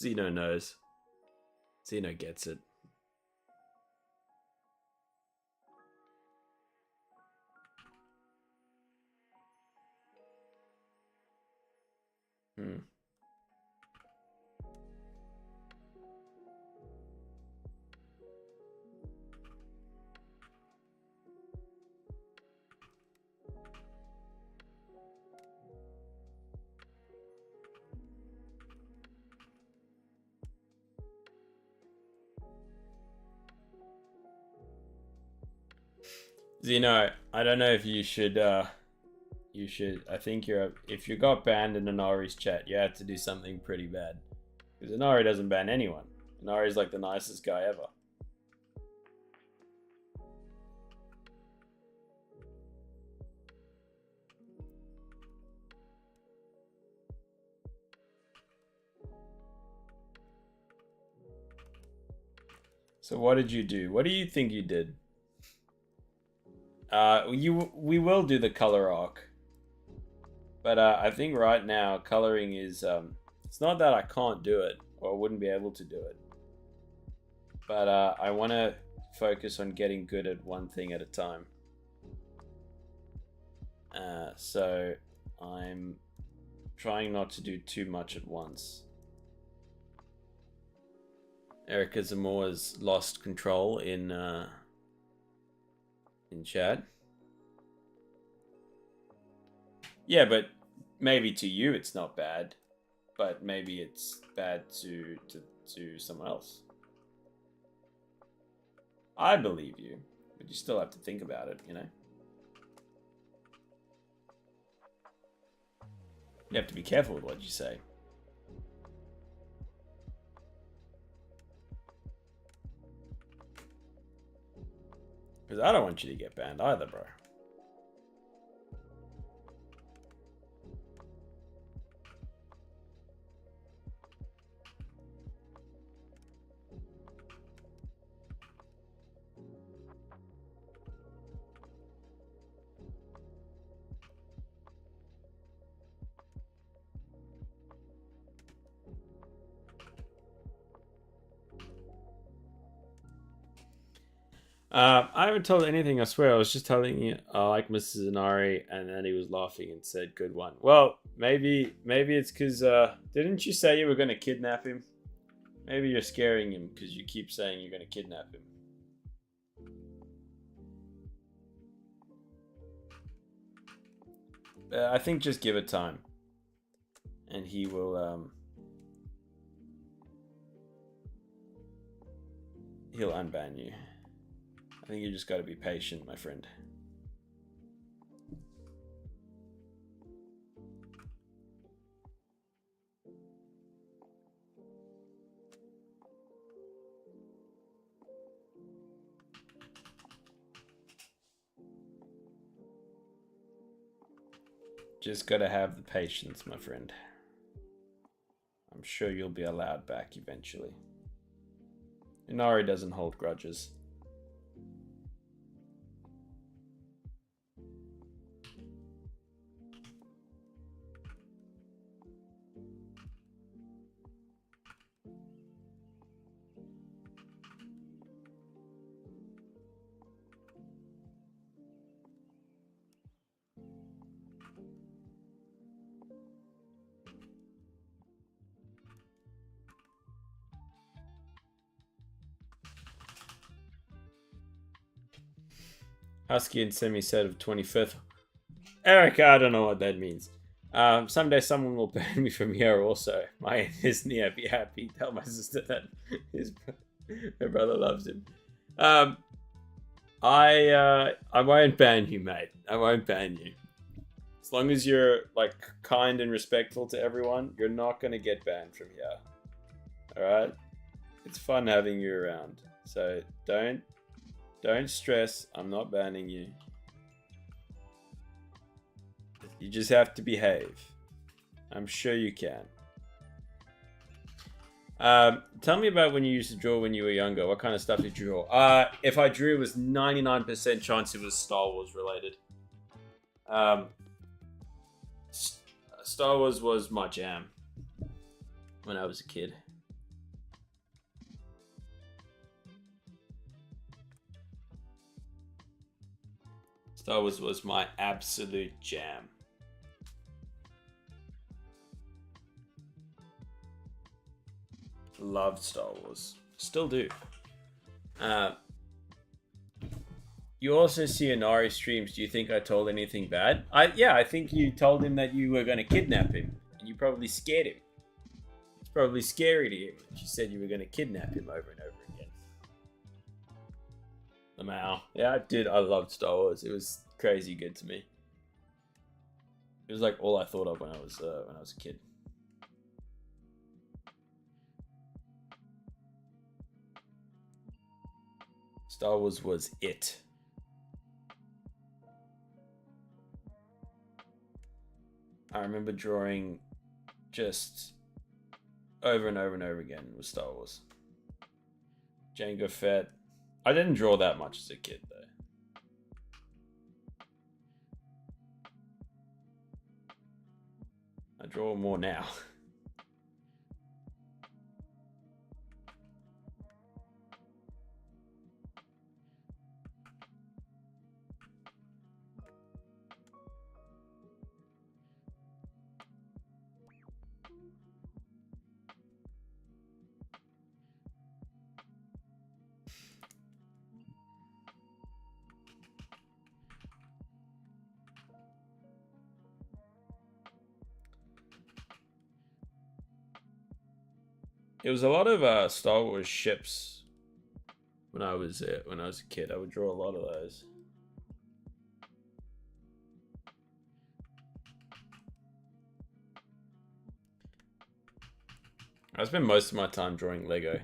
Zeno knows. Zeno gets it. Zeno, I don't know if you should, I think if you got banned in Inari's chat, you had to do something pretty bad. Because Inari doesn't ban anyone. Inari's like the nicest guy ever. So what did you do? What do you think you did? We will do the color arc, but I think right now coloring is it's not that I can't do it or I wouldn't be able to do it, but I want to focus on getting good at one thing at a time. So I'm trying not to do too much at once. Erica Zamora's lost control in chat. Yeah, but maybe to you it's not bad, but maybe it's bad to someone else. I believe you, but you still have to think about it, you know? You have to be careful with what you say. Because I don't want you to get banned either, bro. I haven't told anything, I swear. I was just telling you I like Mrs. Inari, and then he was laughing and said, good one. Well, maybe it's because, didn't you say you were going to kidnap him? Maybe you're scaring him because you keep saying you're going to kidnap him. I think just give it time. and he will he'll unban you. I think you just got to be patient, my friend. Just gotta have the patience, my friend. I'm sure you'll be allowed back eventually. Inari doesn't hold grudges. Husky and Semi said of 25th. Erica, I don't know what that means. Someday someone will ban me from here also. My aunt is near. Be happy. Tell my sister that her brother loves him. I won't ban you, mate. I won't ban you. As long as you're like kind and respectful to everyone, you're not gonna get banned from here. Alright? It's fun having you around. So don't stress. I'm not banning you. You just have to behave. I'm sure you can. Tell me about when you used to draw when you were younger. What kind of stuff did you draw? If I drew, it was 99% chance it was Star Wars related. Star Wars was my jam when I was a kid. Star Wars was my absolute jam. Loved Star Wars. Still do. You also see Inari streams. Do you think I told anything bad? Yeah, I think you told him that you were going to kidnap him. And you probably scared him. It's probably scary to him that you said you were going to kidnap him over and over again. Lamau. Yeah, I did. I loved Star Wars. It was crazy good to me. It was like all I thought of when I was a kid. Star Wars was it. I remember drawing just over and over and over again with Star Wars. Jango Fett. I didn't draw that much as a kid though. I draw more now. It was a lot of Star Wars ships when I was a kid. I would draw a lot of those. I spend most of my time drawing Lego.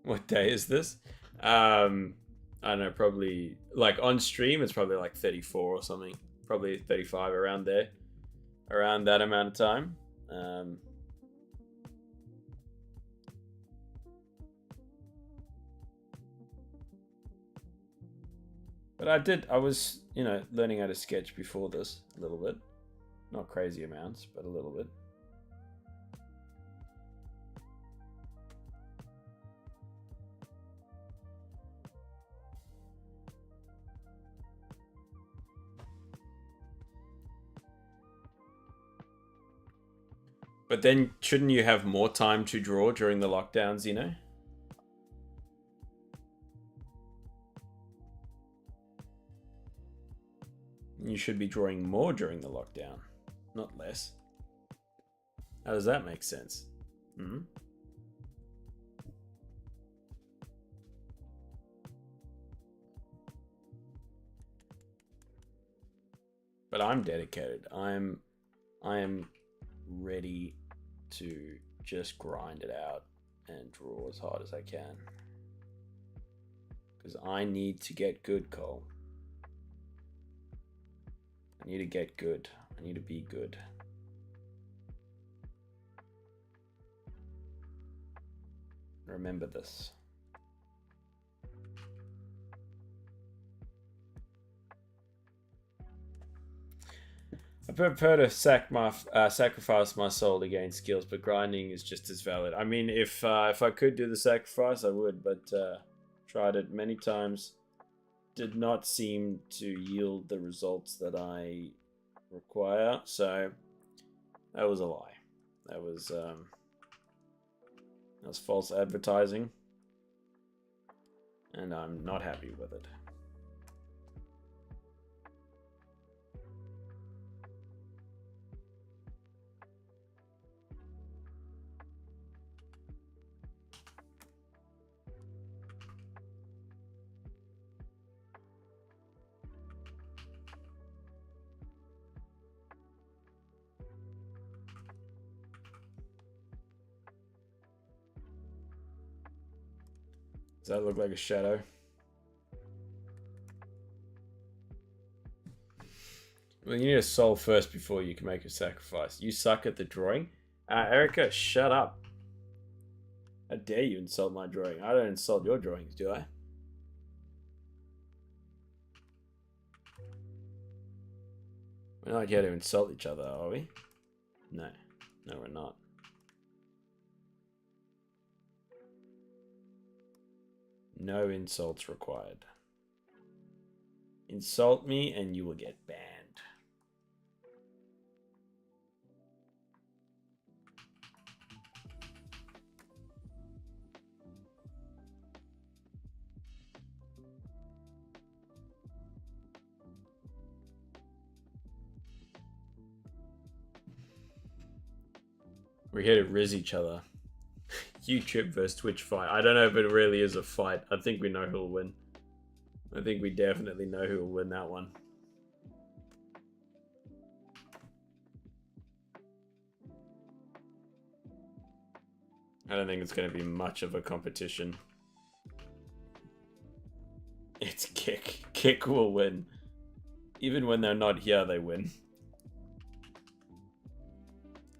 What day is this? I don't know, probably like on stream it's probably like 34 or something. Probably 35 around there. Around that amount of time. But I was, learning how to sketch before this a little bit. Not crazy amounts, but a little bit. But then shouldn't you have more time to draw during the lockdowns, You should be drawing more during the lockdown, not less. How does that make sense? Hmm? But I'm dedicated. I am ready to just grind it out and draw as hard as I can. Because I need to get good, Cole. I need to get good. I need to be good. Remember this. I prefer to sacrifice my soul to gain skills, but grinding is just as valid. I mean, if I could do the sacrifice, I would, but tried it many times. Did not seem to yield the results that I require, so that was a lie. That was false advertising, and I'm not happy with it. Does that look like a shadow? Well, you need a soul first before you can make a sacrifice. You suck at the drawing? Erica, shut up. How dare you insult my drawing? I don't insult your drawings, do I? We're not here to insult each other, are we? No. No, we're not. No insults required. Insult me and you will get banned. We're here to riz each other. YouTube versus Twitch fight. I don't know if it really is a fight. I think we know who will win. I think we definitely know who will win that one. I don't think it's going to be much of a competition. It's Kick. Kick will win. Even when they're not here, they win.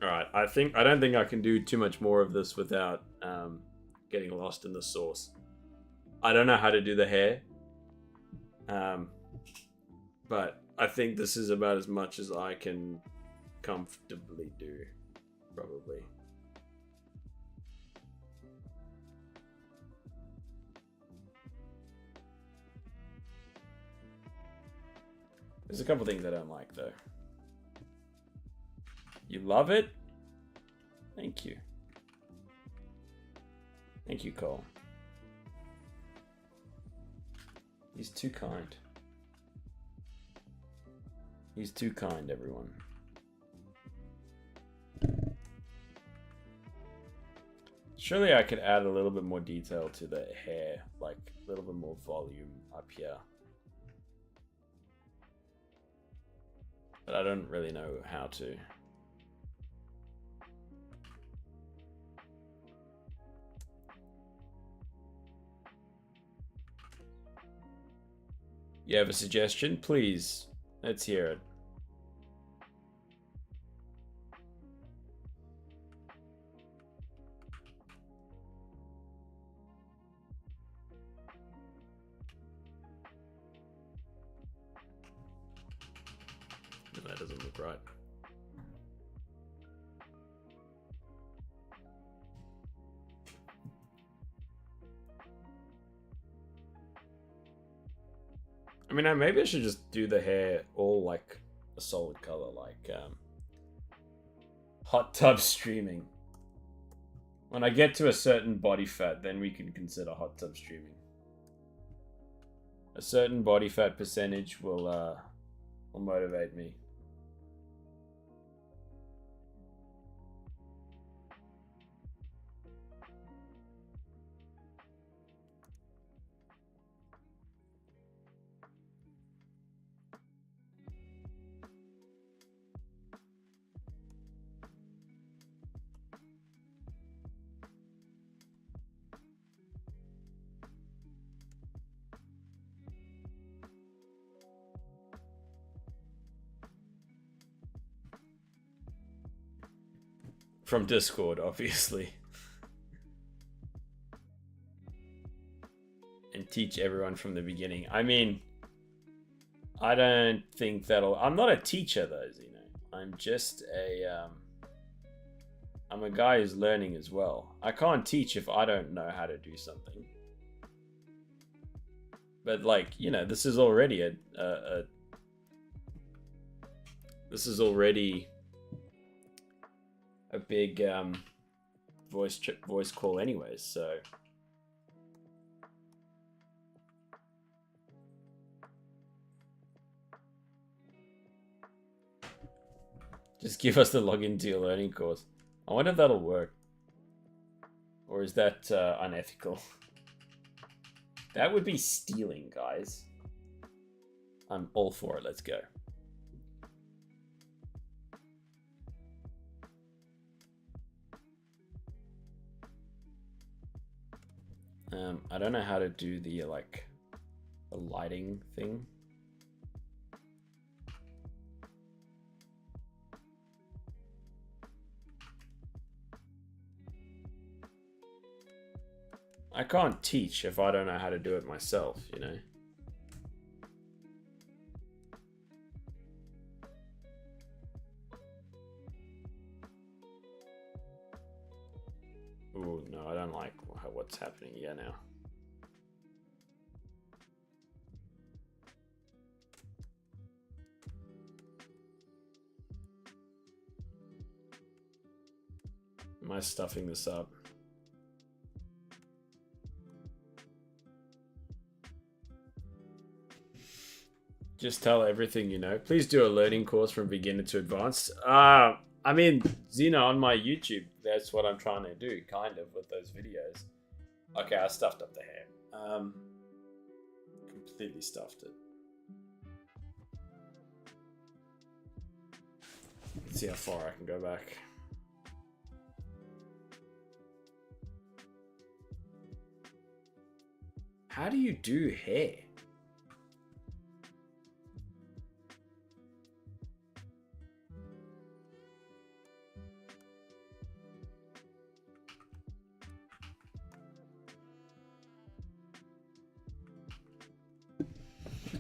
Alright, I don't think I can do too much more of this without getting lost in the sauce. I don't know how to do the hair. But I think this is about as much as I can comfortably do, probably. There's a couple things I don't like, though. You love it? Thank you. Thank you, Cole. He's too kind. He's too kind, everyone. Surely I could add a little bit more detail to the hair, like a little bit more volume up here. But I don't really know how to. You have a suggestion? Please, let's hear it. No, that doesn't look right. I mean, maybe I should just do the hair all like a solid color, like hot tub streaming. When I get to a certain body fat, then we can consider hot tub streaming. A certain body fat percentage will will motivate me. From Discord, obviously. And teach everyone from the beginning. I mean, I don't think that'll... I'm not a teacher, though, Zeno. I'm just a... I'm a guy who's learning as well. I can't teach if I don't know how to do something. But, like, you know, this is already this is already a big voice call anyways, so... Just give us the login to your learning course. I wonder if that'll work. Or is that unethical? That would be stealing, guys. I'm all for it. Let's go. I don't know how to do the, like, the lighting thing. I can't teach if I don't know how to do it myself, you know? Ooh, no, I don't like what's happening here now. Am I stuffing this up? Just tell everything you know. Please do a learning course from beginner to advanced. I mean, Xena, on my YouTube, that's what I'm trying to do, kind of, with those videos. Okay, I stuffed up the hair. Completely stuffed it. Let's see how far I can go back. How do you do hair?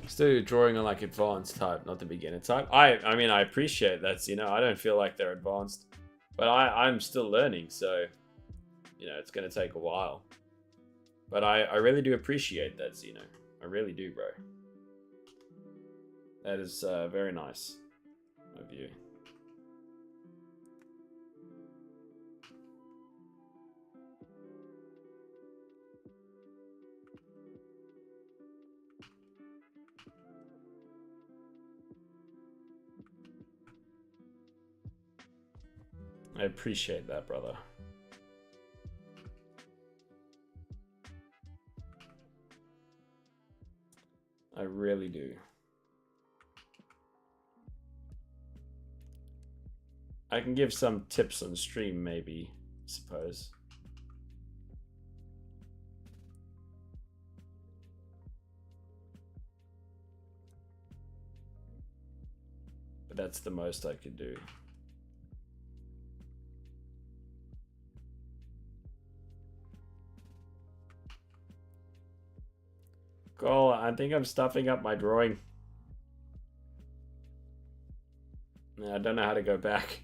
Still drawing on like advanced type, not the beginner type. I mean, I appreciate that, you know, I don't feel like they're advanced, but I'm still learning, so, you know, it's going to take a while. But I really do appreciate that, Zeno. I really do, bro. That is very nice of you. I appreciate that, brother. I really do. I can give some tips on stream, maybe, I suppose. But that's the most I could do. Cool, I think I'm stuffing up my drawing. I don't know how to go back.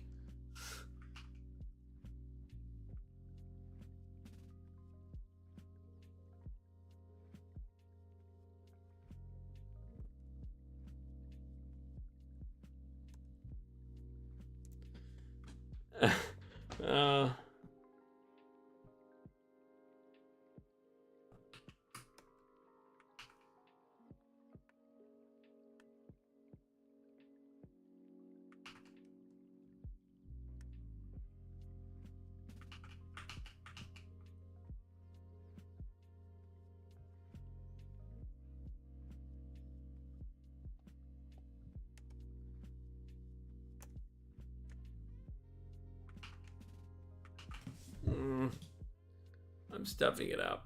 I'm stuffing it up.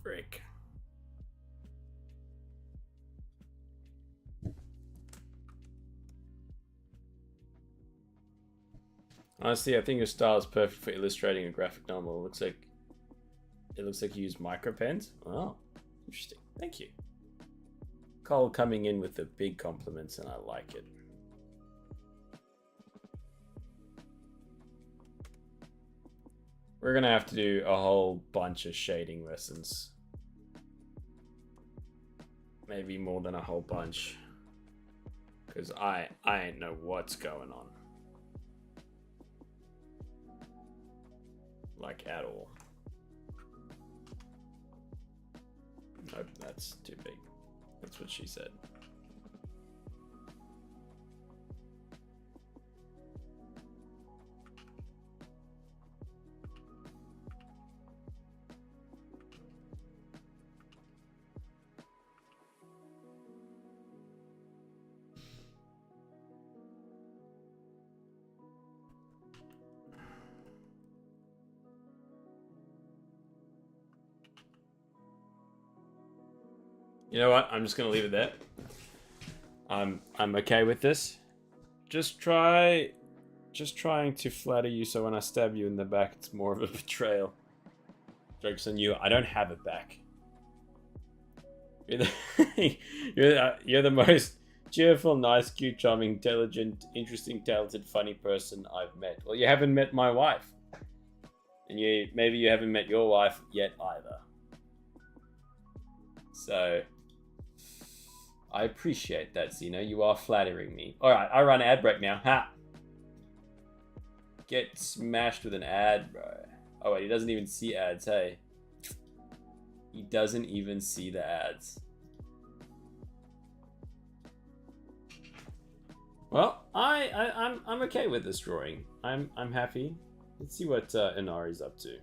Frick. Honestly, I think your style is perfect for illustrating a graphic novel. It looks like you use micro pens. Oh, interesting. Thank you. Cole coming in with the big compliments, and I like it. We're gonna have to do a whole bunch of shading lessons. Maybe more than a whole bunch. Because I ain't know what's going on. Like, at all. Nope, that's too big. That's what she said. You know what? I'm just gonna leave it there. I'm okay with this. Just trying to flatter you so when I stab you in the back, it's more of a betrayal. Joke's on you. I don't have a back. You're the most cheerful, nice, cute, charming, intelligent, interesting, talented, funny person I've met. Well, you haven't met my wife, and maybe you haven't met your wife yet either. So I appreciate that, Zeno. You are flattering me. Alright, I run ad break now. Ha! Get smashed with an ad, bro. Oh wait, he doesn't even see ads, hey. He doesn't even see the ads. Well, I'm okay with this drawing. I'm happy. Let's see what Inari's up to.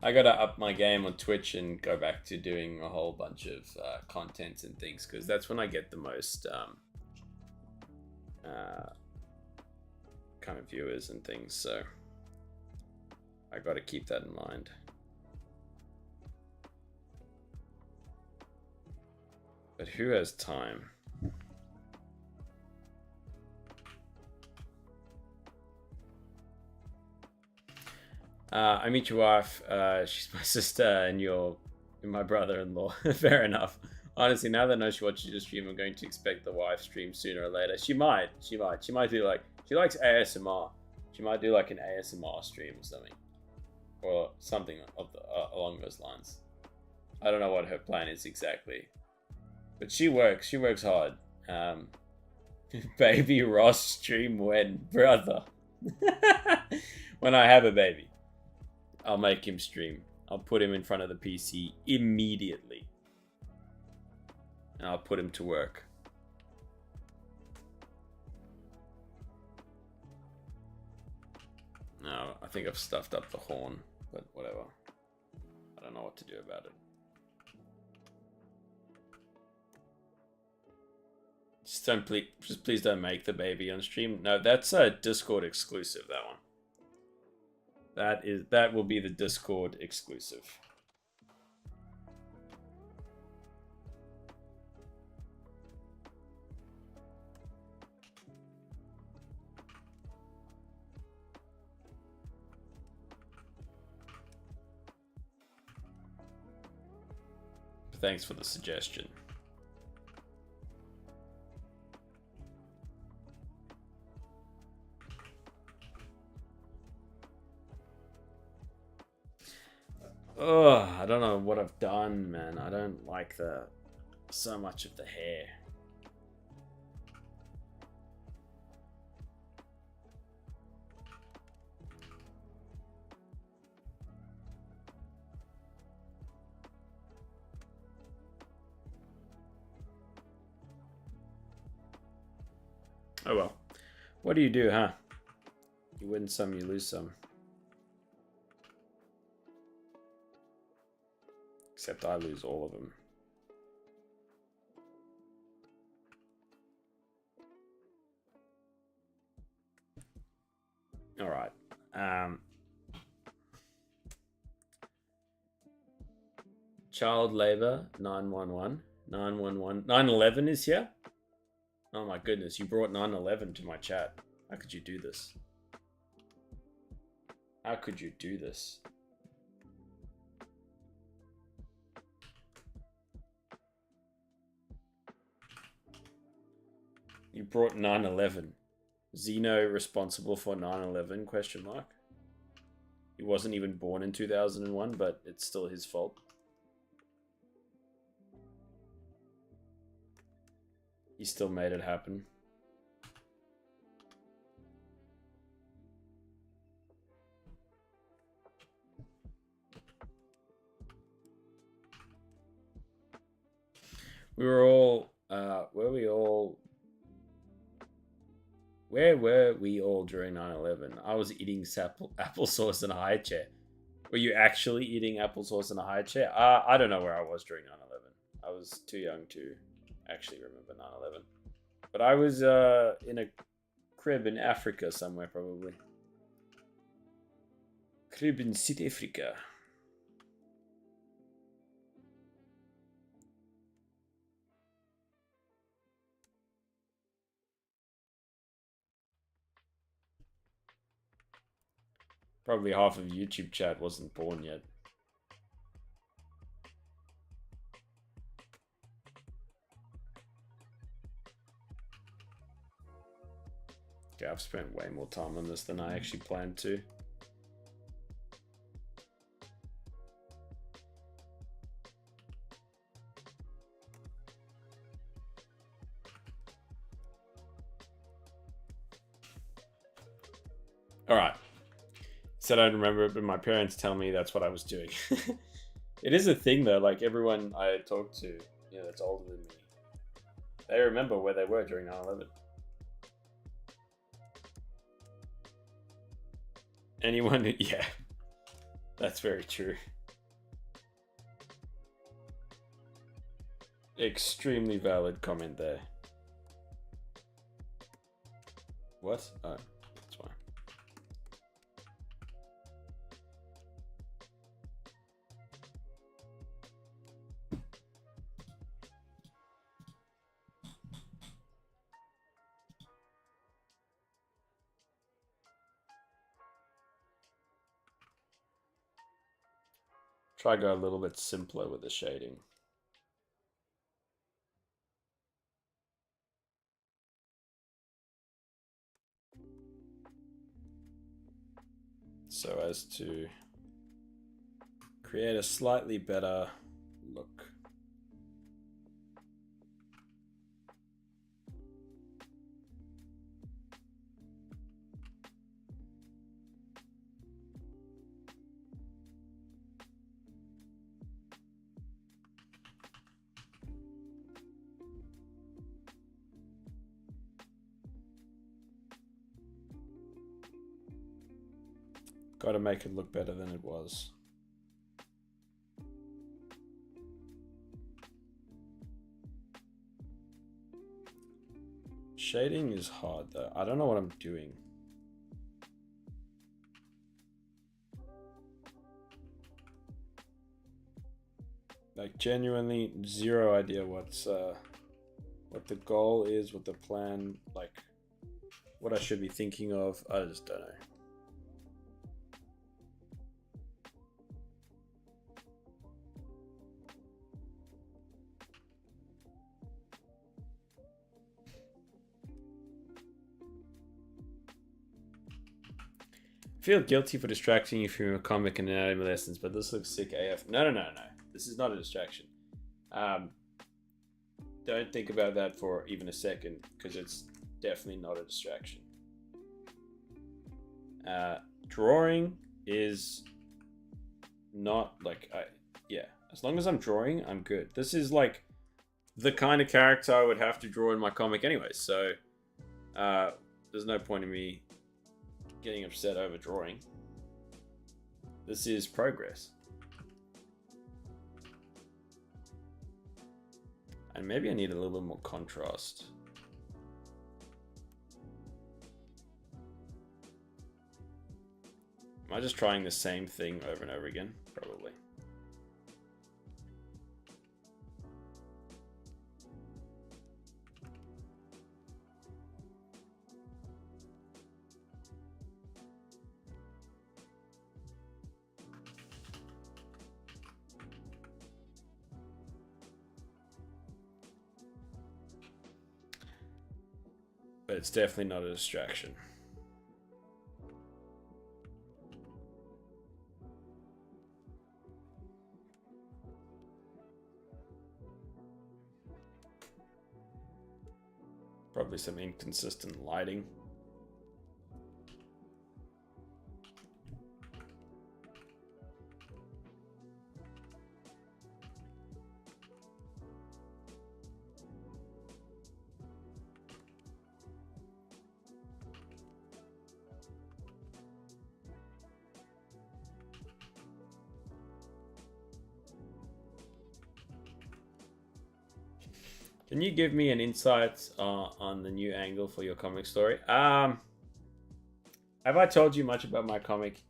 I gotta up my game on Twitch and go back to doing a whole bunch of content and things, because that's when I get the most kind of viewers and things, so I gotta keep that in mind. But who has time? I meet your wife. She's my sister, and you're my brother-in-law. Fair enough. Honestly, now that I know she watches your stream, I'm going to expect the wife stream sooner or later. She might do like, she likes ASMR. She might do like an ASMR stream or something, or something of along those lines. I don't know what her plan is exactly, but she works hard. Baby Ross stream when, brother? When I have a baby, I'll make him stream. I'll put him in front of the PC immediately. And I'll put him to work. No, I think I've stuffed up the horn, but whatever. I don't know what to do about it. Just please don't make the baby on stream. No, that's a Discord exclusive, that one. That will be the Discord exclusive. Thanks for the suggestion. Ugh, I don't know what I've done, man. I don't like so much of the hair. Oh well. What do you do, huh? You win some, you lose some. Except I lose all of them. Alright. Child labor, 911. 911. 911 is here? Oh my goodness, you brought 911 to my chat. How could you do this? How could you do this? You brought 911. Xeno responsible for 9/11? Question mark. He wasn't even born in 2001, but it's still his fault. He still made it happen. We were all, where were we all during 9/11? I was eating applesauce in a high chair. Were you actually eating applesauce in a high chair? I don't know where I was during 9/11. I was too young to actually remember 9/11. But I was in a crib in Africa somewhere, probably. Crib in South Africa. Probably half of YouTube chat wasn't born yet. Okay, I've spent way more time on this than I actually planned to. Alright. Said I don't remember it, but my parents tell me that's what I was doing. It is a thing though, like everyone I talk to, you know, that's older than me, they remember where they were during 9/11. Anyone who, yeah, that's very true. Extremely valid comment there. What? Oh, that's fine. Try go a little bit simpler with the shading. So as to create a slightly better look. Got to make it look better than it was. Shading is hard though. I don't know what I'm doing. Like genuinely zero idea what the goal is, what the plan, like what I should be thinking of. I just don't know. Feel guilty for distracting you from your comic and anatomy lessons, but this looks sick AF. No. This is not a distraction. Don't think about that for even a second, because it's definitely not a distraction. Drawing is not like, yeah, as long as I'm drawing, I'm good. This is like the kind of character I would have to draw in my comic anyway, so There's no point in me getting upset over drawing. This is progress. And maybe I need a little bit more contrast. Am I just trying the same thing over and over again? Probably. But it's definitely not a distraction. Probably some inconsistent lighting. Can you give me an insight on the new angle for your comic story? Have I told you much about my comic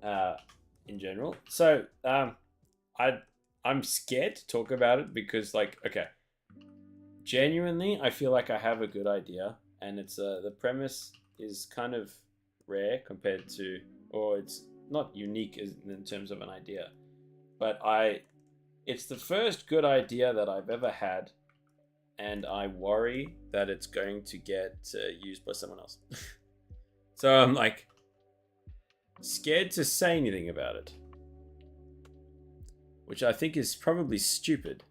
in general? So I'm scared to talk about it because, like, okay, genuinely, I feel like I have a good idea, and it's the premise is kind of rare compared to, or it's not unique in terms of an idea, but it's the first good idea that I've ever had. And I worry that it's going to get used by someone else. So I'm like scared to say anything about it, which I think is probably stupid,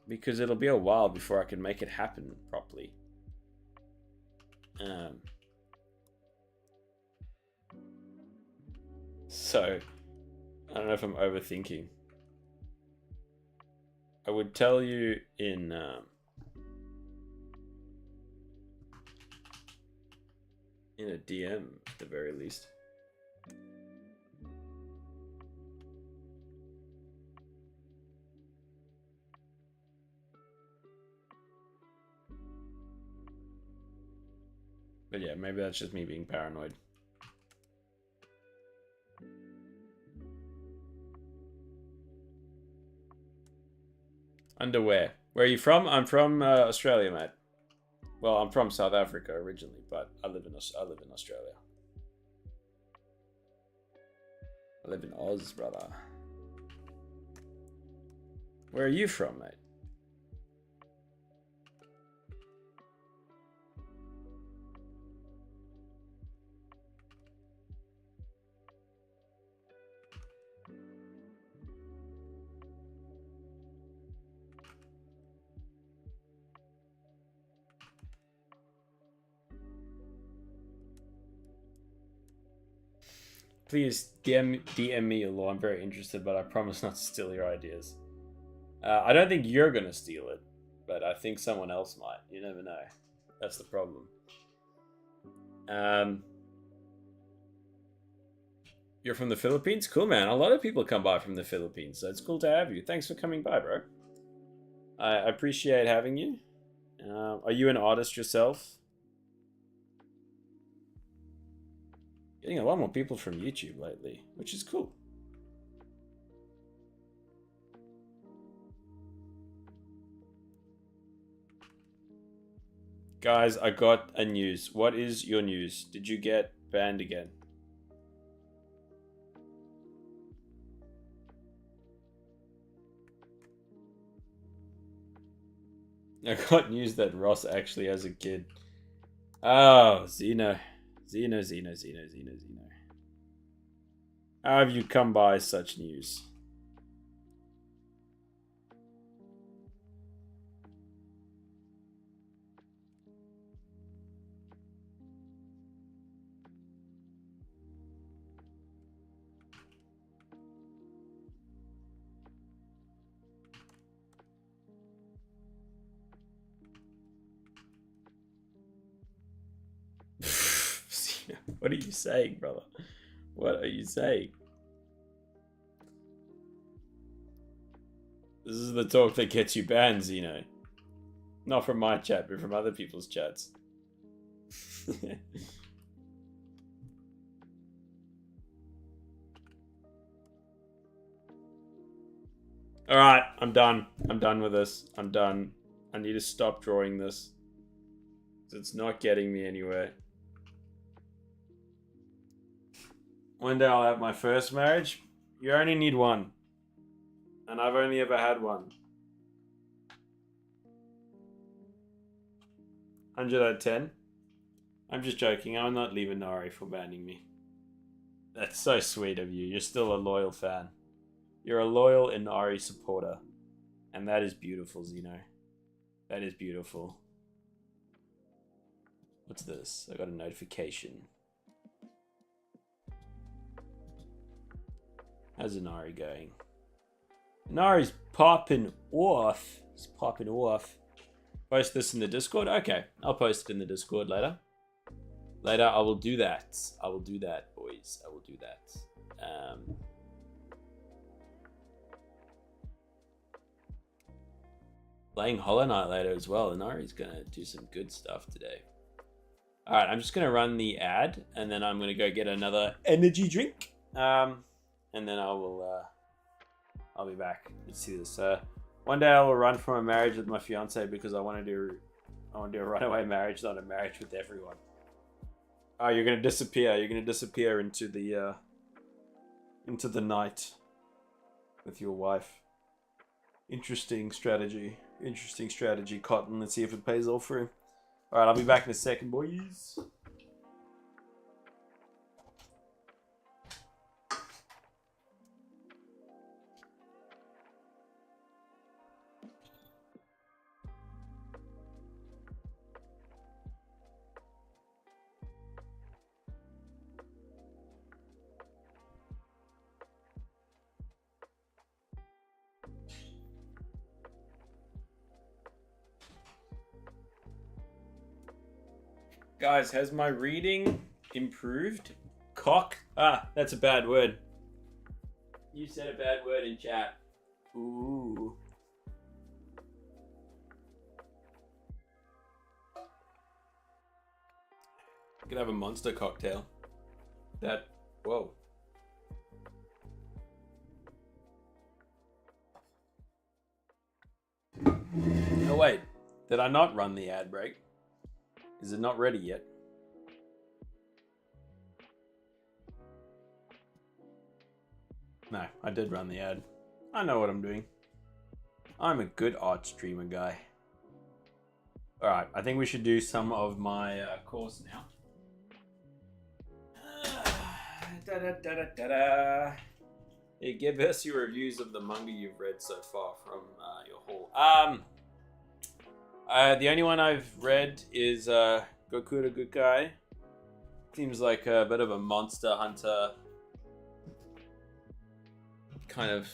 because it'll be a while before I can make it happen properly. So I don't know if I'm overthinking. I would tell you in a DM at the very least. But yeah, maybe that's just me being paranoid. Underwear. Where are you from? I'm from Australia, mate. Well, I'm from South Africa originally, but I live in Australia. I live in Oz, brother. Where are you from, mate? Please DM me, Law. I'm very interested, but I promise not to steal your ideas. I don't think you're going to steal it, but I think someone else might. You never know. That's the problem. You're from the Philippines? Cool, man. A lot of people come by from the Philippines, so it's cool to have you. Thanks for coming by, bro. I appreciate having you. Are you an artist yourself? Getting a lot more people from YouTube lately, which is cool. Guys, I got a news. What is your news? Did you get banned again? I got news that Ross actually has a kid. Oh, Xeno. How have you come by such news? What are you saying, brother? What are you saying? This is the talk that gets you banned, Xeno. Not from my chat, but from other people's chats. Alright, I'm done. I'm done with this. I'm done. I need to stop drawing this. It's not getting me anywhere. One day I'll have my first marriage. You only need one. And I've only ever had one. 100 out of 10. I'm just joking. I'm not leaving Nari for banning me. That's so sweet of you. You're still a loyal fan. You're a loyal Inari supporter. And that is beautiful, Xeno. That is beautiful. What's this? I got a notification. How's Inari going? Inari's popping off. He's popping off. Post this in the Discord? Okay, I'll post it in the Discord later. Later, I will do that. I will do that, boys. I will do that. Playing Hollow Knight later as well. Inari's gonna do some good stuff today. Alright, I'm just gonna run the ad, and then I'm gonna go get another energy drink. And then I'll be back. Let's see this. One day I will run from a marriage with my fiance because I want to do a runaway marriage, not a marriage with everyone. Oh, you're gonna disappear. You're gonna disappear into the night with your wife. Interesting strategy. Interesting strategy, Cotton. Let's see if it pays off for him. All right, I'll be back in a second, boys. Guys, has my reading improved? Cock? Ah, that's a bad word. You said a bad word in chat. Ooh. I could have a monster cocktail. That, whoa. Oh wait, did I not run the ad break? Is it not ready yet? No, I did run the ad. I know what I'm doing. I'm a good art streamer guy. Alright, I think we should do some of my course now. Hey, give us your reviews of the manga you've read so far from your haul. The only one I've read is Goku the Good Guy. Seems like a bit of a monster hunter kind of,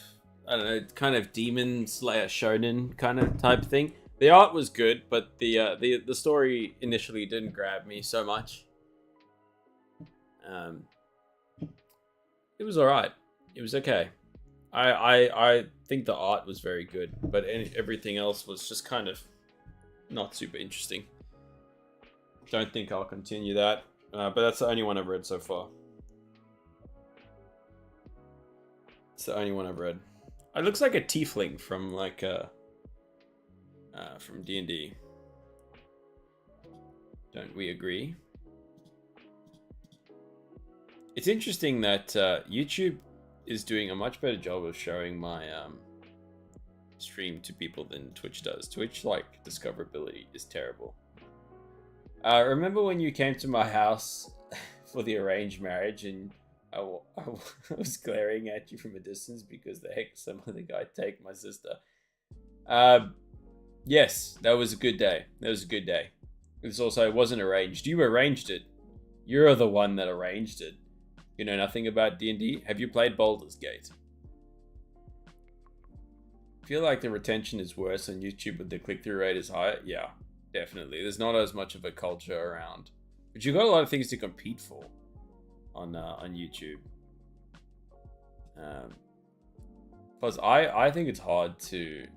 I don't know, kind of demon slayer shonen kind of type thing. The art was good, but the story initially didn't grab me so much. It was alright. It was okay. I think the art was very good, but everything else was just kind of not super interesting. Don't think I'll continue that, but that's the only one I've read so far. It's the only one I've read. It looks like a tiefling from like from D&D. Don't we agree? It's interesting that YouTube is doing a much better job of showing my stream to people than Twitch does. Twitch, like, discoverability is terrible. Remember when you came to my house for the arranged marriage and I was glaring at you from a distance because the heck some other guy take my sister? Yes, that was a good day. That was a good day. It wasn't arranged. You arranged it. You're the one that arranged it. You know nothing about D&D? Have you played Baldur's Gate? I feel like the retention is worse on YouTube, but the click-through rate is higher. Yeah, definitely. There's not as much of a culture around. But you've got a lot of things to compete for. on YouTube. Plus, I think it's hard to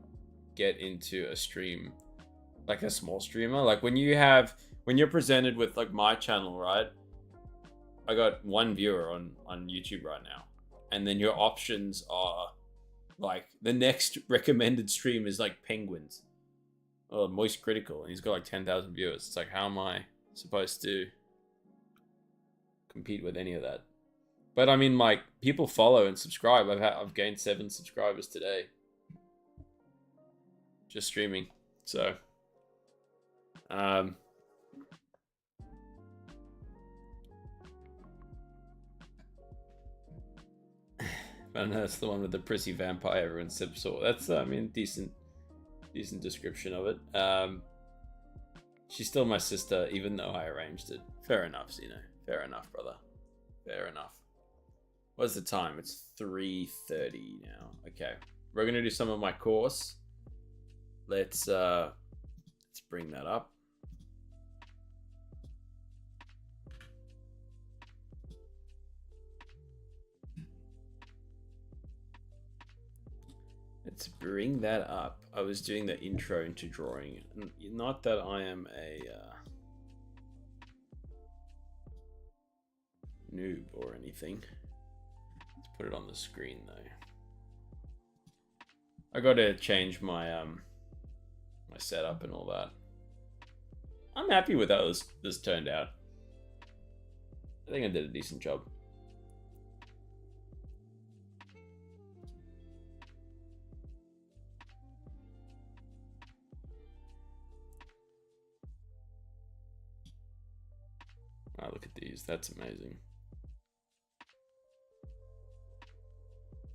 get into a stream, like a small streamer. Like when you're presented with like my channel, right? I got 1 viewer on YouTube right now, and then your options are like the next recommended stream is like Penguins or Moist Critical, and he's got like 10,000 viewers. It's like, how am I supposed to compete with any of that? But I mean, like, people follow and subscribe. I've gained 7 subscribers today, just streaming. So, I don't know. That's the one with the prissy vampire everyone sips or. That's I mean, decent description of it. She's still my sister, even though I arranged it. Fair enough, Zeno. Fair enough, brother. Fair enough. What's the time? It's 3:30 now. Okay, we're gonna do some of my course. Let's bring that up. Let's bring that up. I was doing the intro into drawing. Not that I am a noob or anything. Let's put it on the screen though. I got to change my my setup and all that. I'm happy with how this turned out. I think I did a decent job. Oh, look at these. That's amazing.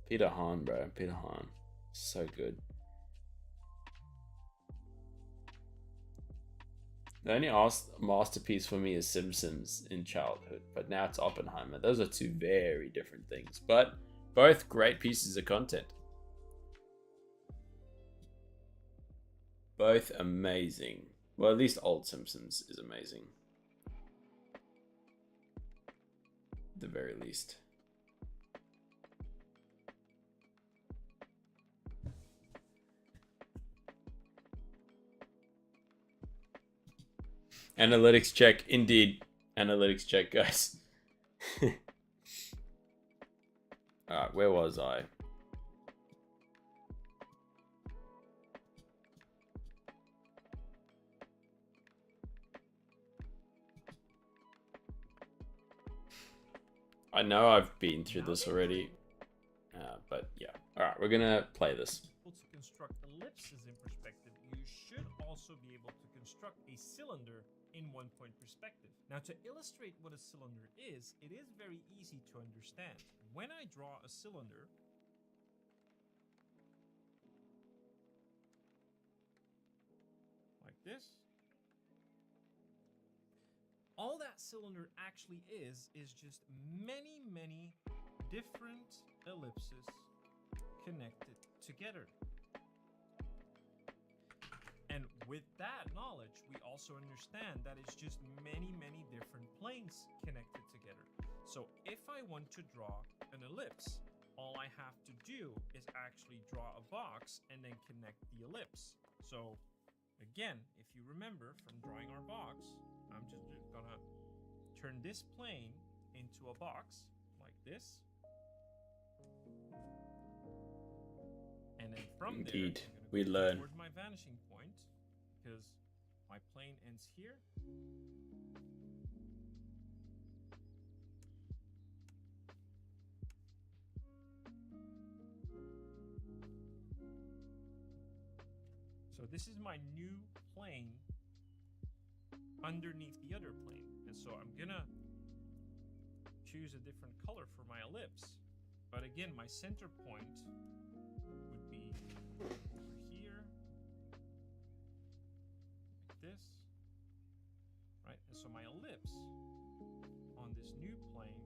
Peter Han, bro. Peter Han. So good. The only masterpiece for me is Simpsons in childhood, but now it's Oppenheimer. Those are 2 very different things, but both great pieces of content. Both amazing. Well, at least old Simpsons is amazing. At the very least. Analytics check, indeed. Analytics check, guys. Alright, where was I? I know I've been through this already, but yeah. Alright, we're gonna play this. To construct ellipses in perspective, you should also be able to construct a cylinder in 1-point perspective. Now, to illustrate what a cylinder is, it is very easy to understand. When I draw a cylinder, like this, all that cylinder actually is just many, many different ellipses connected together. And with that knowledge, we also understand that it's just many, many different planes connected together. So if I want to draw an ellipse, all I have to do is actually draw a box and then connect the ellipse. So again, if you remember from drawing our box, I'm just gonna turn this plane into a box like this. And then from Indeed, there, we learn. toward my vanishing point, because my plane ends here. So this is my new plane underneath the other plane. And so I'm gonna choose a different color for my ellipse. But again, my center point would be over here, like this, right? And so my ellipse on this new plane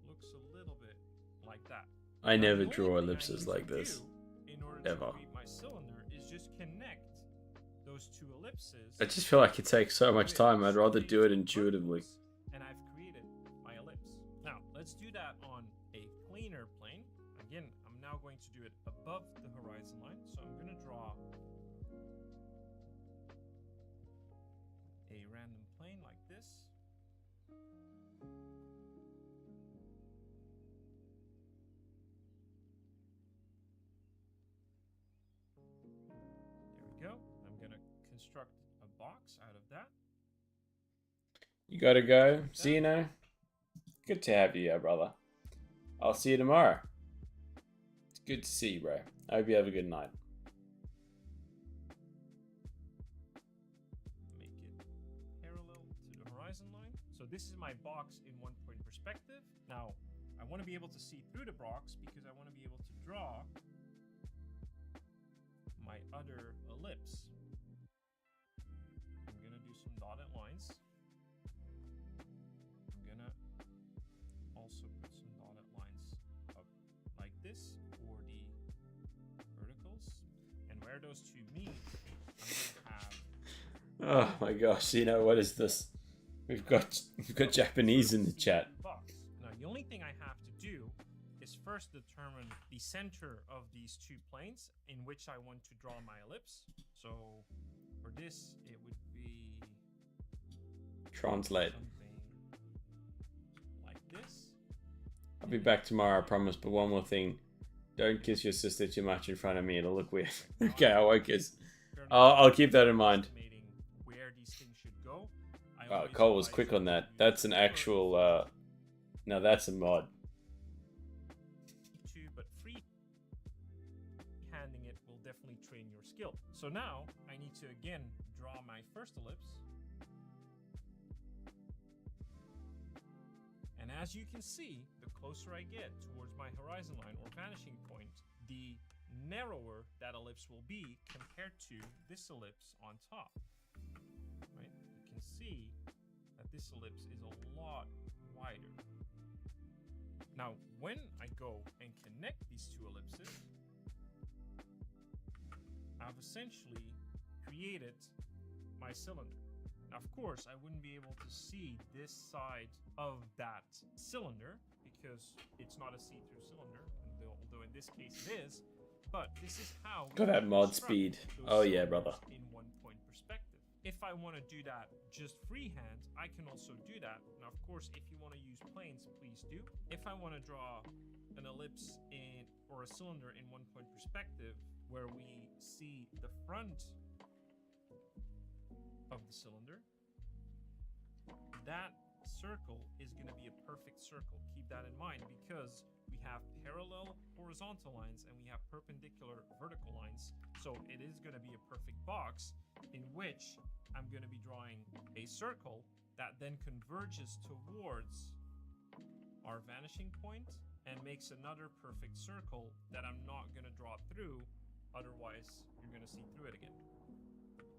looks a little bit like that. I Now, never the draw only thing I ellipses need like to this. do in order Ever. to create my cylinder is just connect those 2 ellipses. I just feel like it takes so much time. I'd rather do it intuitively. And I've created my ellipse. Now, let's do that on a planar plane. Again, I'm now going to do it above the horizon line. So I'm going to draw a random plane like this. There we go. I'm going to construct a box out of that. You gotta go. See you now. Good to have you, brother. I'll see you tomorrow. It's good to see you, bro. I hope you have a good night. Make it parallel to the horizon line. So this is my box in 1-point perspective. Now, I want to be able to see through the box because I want to be able to draw my other ellipse. I'm going to do some dotted lines. I'm going to also put some dotted lines up like this for the verticals. And where those two meet, I'm going to have... Oh my gosh, you know, what is this? We've got Japanese in the chat. Box. Now, the only thing I have to do is first determine the center of these two planes in which I want to draw my ellipse. So for this, it would be Translate. something like this. I'll be back tomorrow, I promise, but one more thing. Don't kiss your sister too much in front of me, it'll look weird. Okay, I won't kiss. I'll keep that in mind. Estimating where these things should go. I Oh, always Cole was advise quick you on that. to That's an use actual, no, that's a mod. too, but free handing it will definitely train your skill. So now I need to again draw my first ellipse. And as you can see, the closer I get towards my horizon line or vanishing point, the narrower that ellipse will be compared to this ellipse on top. Right? You can see that this ellipse is a lot wider. Now, when I go and connect these two ellipses, I've essentially created my cylinder. Now, of course, I wouldn't be able to see this side of that cylinder because it's not a see-through cylinder, although in this case it is. But this is how Got that mod speed. Oh yeah, brother. in 1-point perspective. If I want to do that just freehand, I can also do that. Now, of course, if you want to use planes, please do. If I want to draw an ellipse in or a cylinder in 1-point perspective, where we see the front of the cylinder, that circle is going to be a perfect circle. Keep that in mind because we have parallel horizontal lines and we have perpendicular vertical lines. So it is going to be a perfect box in which I'm going to be drawing a circle that then converges towards our vanishing point and makes another perfect circle that I'm not going to draw through. Otherwise, you're going to see through it again.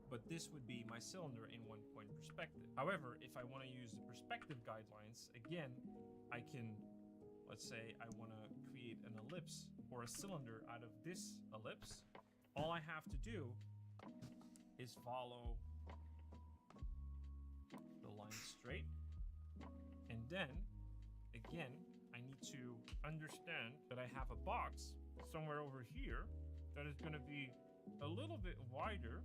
But this would be my cylinder in 1-point perspective. However, if I want to use the perspective guidelines, again, I can, let's say I want to create an ellipse or a cylinder out of this ellipse. All I have to do is follow the line straight. And then, again, I need to understand that I have a box somewhere over here that is going to be a little bit wider.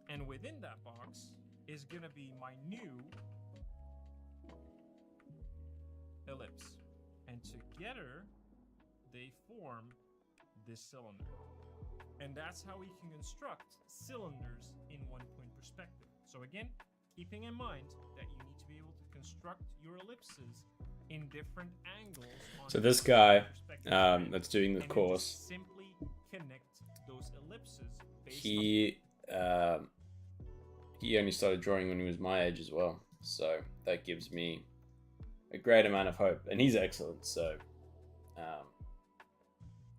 And within that box is going to be my new ellipse. And together, they form this cylinder. And that's how we can construct cylinders in 1-point perspective. So again, keeping in mind that you need to be able to construct your ellipses in different angles. So this guy perspective that's doing the and then course, just simply connect those ellipses based he only started drawing when he was my age as well. So that gives me a great amount of hope. And he's excellent, so...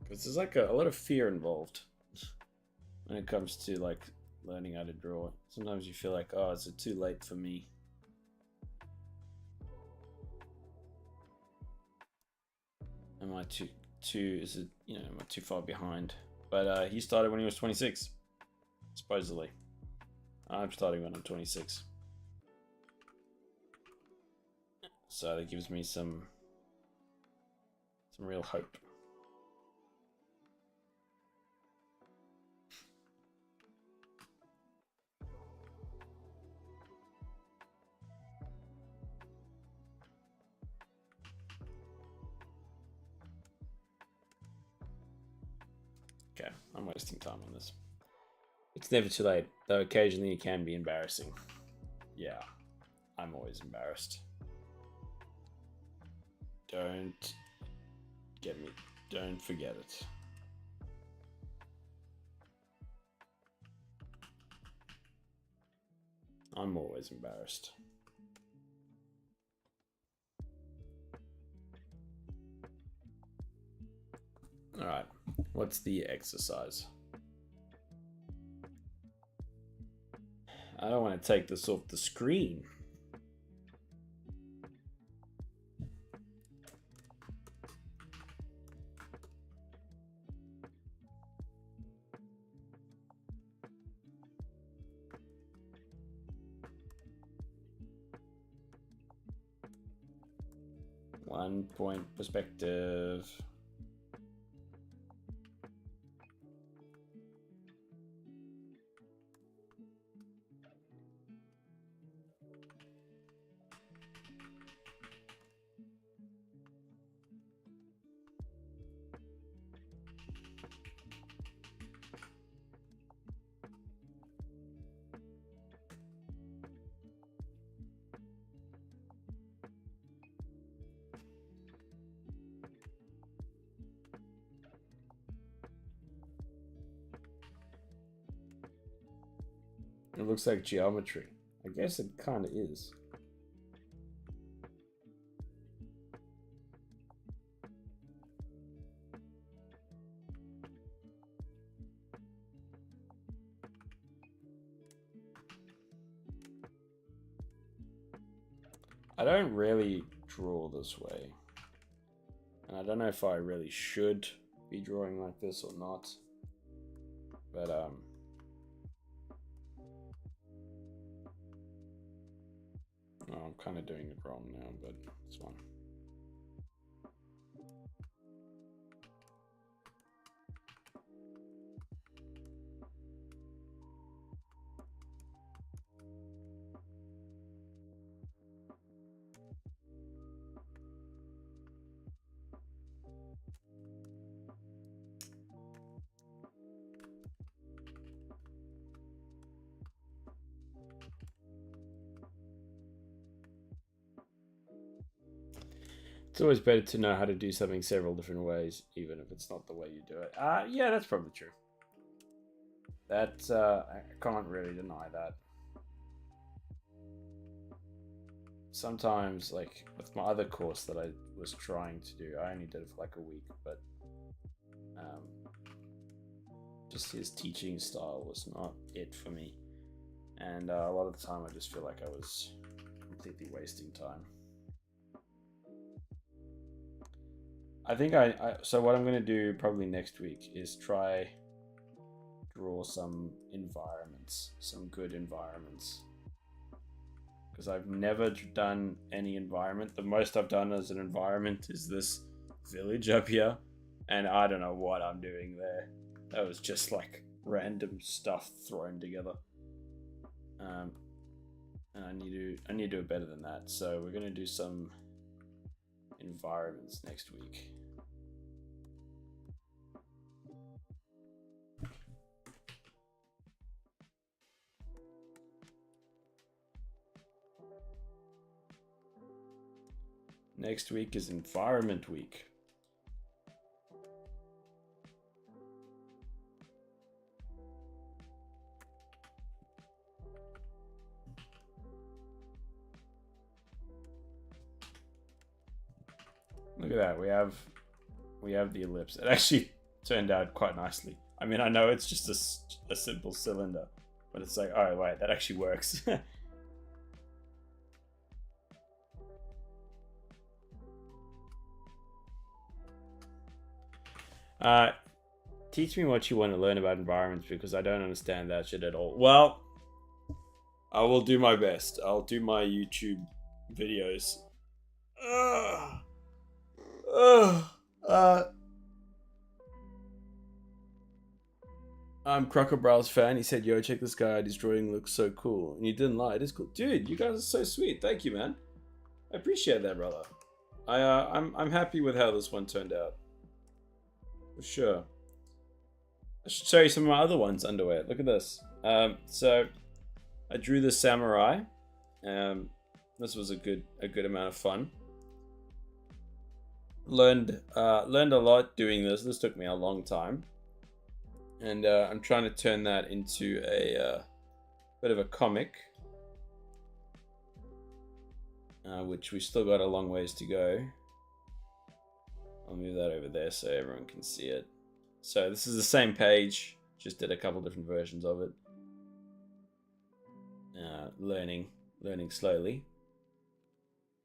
because there's like a lot of fear involved when it comes to like learning how to draw. Sometimes you feel like, oh, is it too late for me? Am I too is it, you know, am I too far behind? But he started when he was 26, supposedly. I'm starting when I'm 26. So that gives me some real hope. Okay, I'm wasting time on this. It's never too late, though occasionally it can be embarrassing. Yeah, I'm always embarrassed. Don't get me, don't forget it. I'm always embarrassed. Alright, what's the exercise? I don't want to take this off the screen. One point perspective. It looks like geometry. I guess it kind of is. I don't really draw this way. And I don't know if I really should be drawing like this or not. But, oh, I'm kind of doing it wrong now, but it's fine. It's always better to know how to do something several different ways, even if it's not the way you do it. Yeah, that's probably true. That, I can't really deny that. Sometimes, like, with my other course that I was trying to do, I only did it for like a week, but just his teaching style was not it for me. And a lot of the time I just feel like I was completely wasting time. I think so what I'm going to do probably next week is try draw some environments, some good environments. Because I've never done any environment. The most I've done as an environment is this village up here. And I don't know what I'm doing there. That was just like random stuff thrown together. And I need to do it better than that. So we're going to do some environments next week. Next week is Environment Week. Look at that. We have the ellipse. It actually turned out quite nicely. I mean, I know it's just a simple cylinder, but it's like, oh wait, that actually works. Teach me what you want to learn about environments, because I don't understand that shit at all. Well, I will do my best. I'll do my YouTube videos Ugh. Ugh. I'm Crocobrawl's fan. He said, "Yo, check this guy out. His drawing looks so cool." And you didn't lie. It is cool, dude. You guys are so sweet. Thank you, man. I appreciate that, brother. I'm happy with how this one turned out. For sure. I should show you some of my other ones underwear. Look at this. So I drew the samurai. This was a good amount of fun. Learned a lot doing this. This took me a long time, and I'm trying to turn that into a bit of a comic, which we still got a long ways to go. I'll move that over there so everyone can see it. So this is the same page, just did a couple different versions of it. Learning slowly.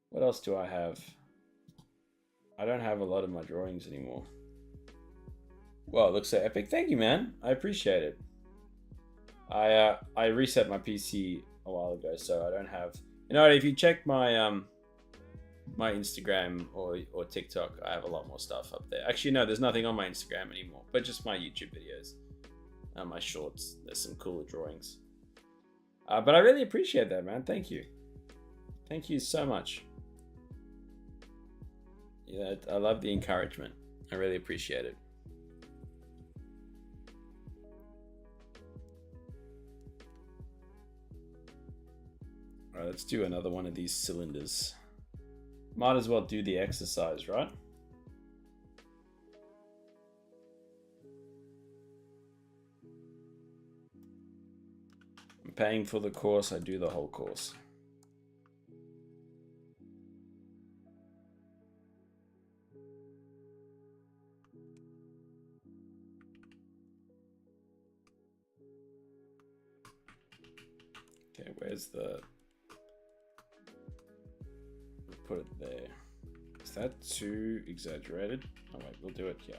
What else do I have? I don't have a lot of my drawings anymore. Well, it looks so epic. Thank you, man. I appreciate it. I reset my PC a while ago, so I don't have. You know, if you check my my Instagram or TikTok, I have a lot more stuff up there. Actually, no, there's nothing on my Instagram anymore, but just my YouTube videos, my shorts. There's some cooler drawings. But I really appreciate that, man. Thank you. Thank you so much. Yeah, I love the encouragement. I really appreciate it. All right, let's do another one of these cylinders. Might as well do the exercise, right? I'm paying for the course, I do the whole course. Okay, where's the... Put it there. Is that too exaggerated? Oh wait, we'll do it here.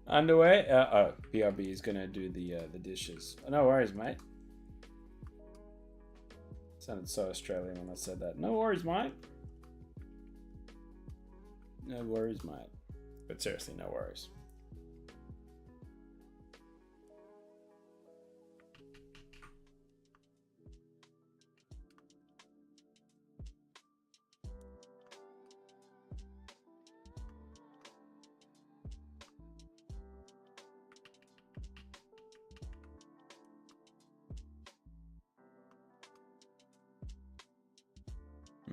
Underway. BRB is gonna do the dishes. No worries, mate. Sounded so Australian when I said that. No worries, mate. No worries, mate. But seriously, no worries.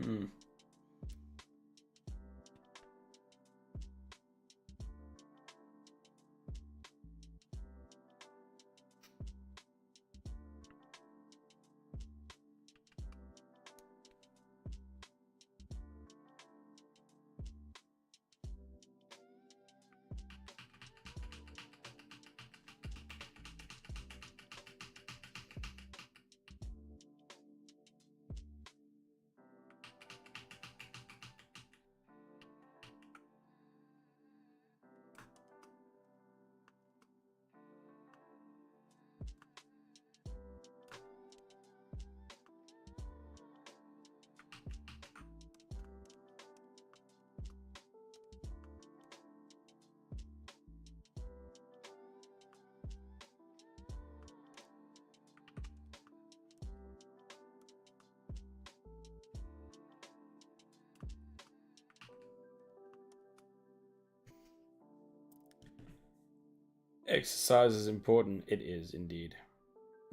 Hmm. Exercise is important. It is indeed.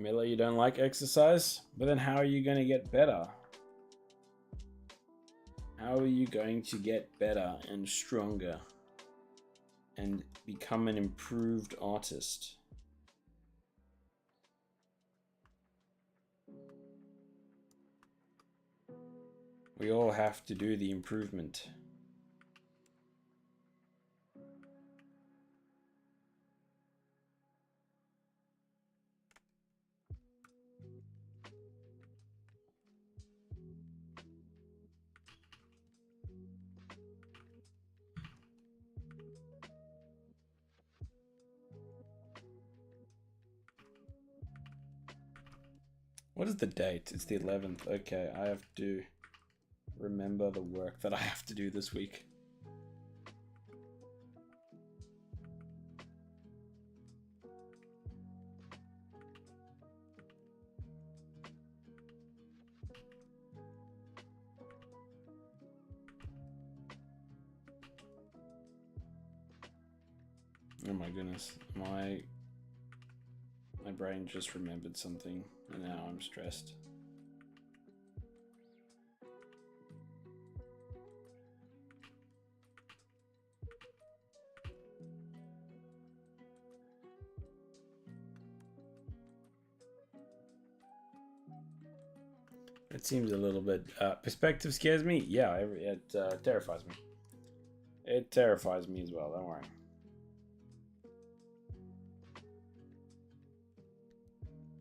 Miller, you don't like exercise? But then how are you going to get better? How are you going to get better and stronger and become an improved artist? We all have to do the improvement. What is the date? It's the 11th. Okay, I have to remember the work that I have to do this week. Oh my goodness, my brain just remembered something and now I'm stressed. It seems a little bit perspective scares me. Yeah, it terrifies me. It terrifies me as well, don't worry.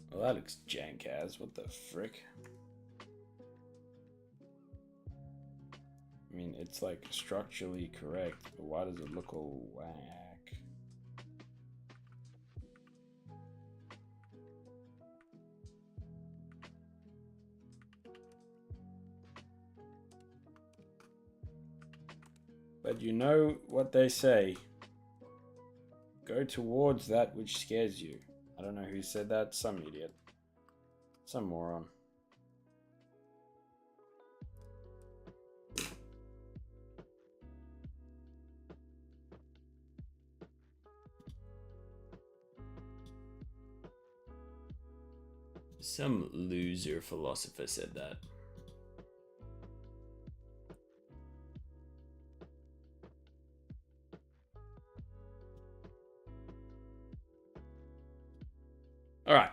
Well, that looks jank as. What the frick? I mean, it's like structurally correct, but why does it look all whack? But you know what they say. Go towards that which scares you. I don't know who said that. Some idiot. Some moron. Some loser philosopher said that. All right.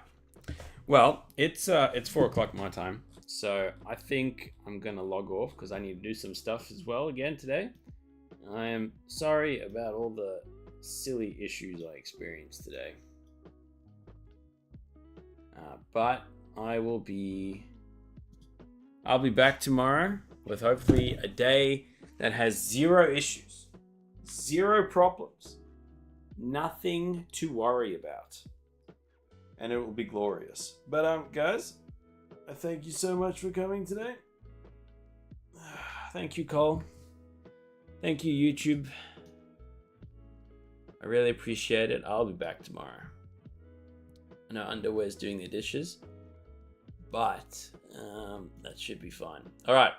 Well, it's 4 o'clock my time, so I think I'm gonna log off because I need to do some stuff as well again today. I am sorry about all the silly issues I experienced today, but I'll be back tomorrow with hopefully a day that has 0 issues, 0 problems, nothing to worry about. And it will be glorious. But guys, I thank you so much for coming today. Thank you, Cole. Thank you, YouTube. I really appreciate it. I'll be back tomorrow. I know Underwear's doing the dishes, but that should be fine. All right.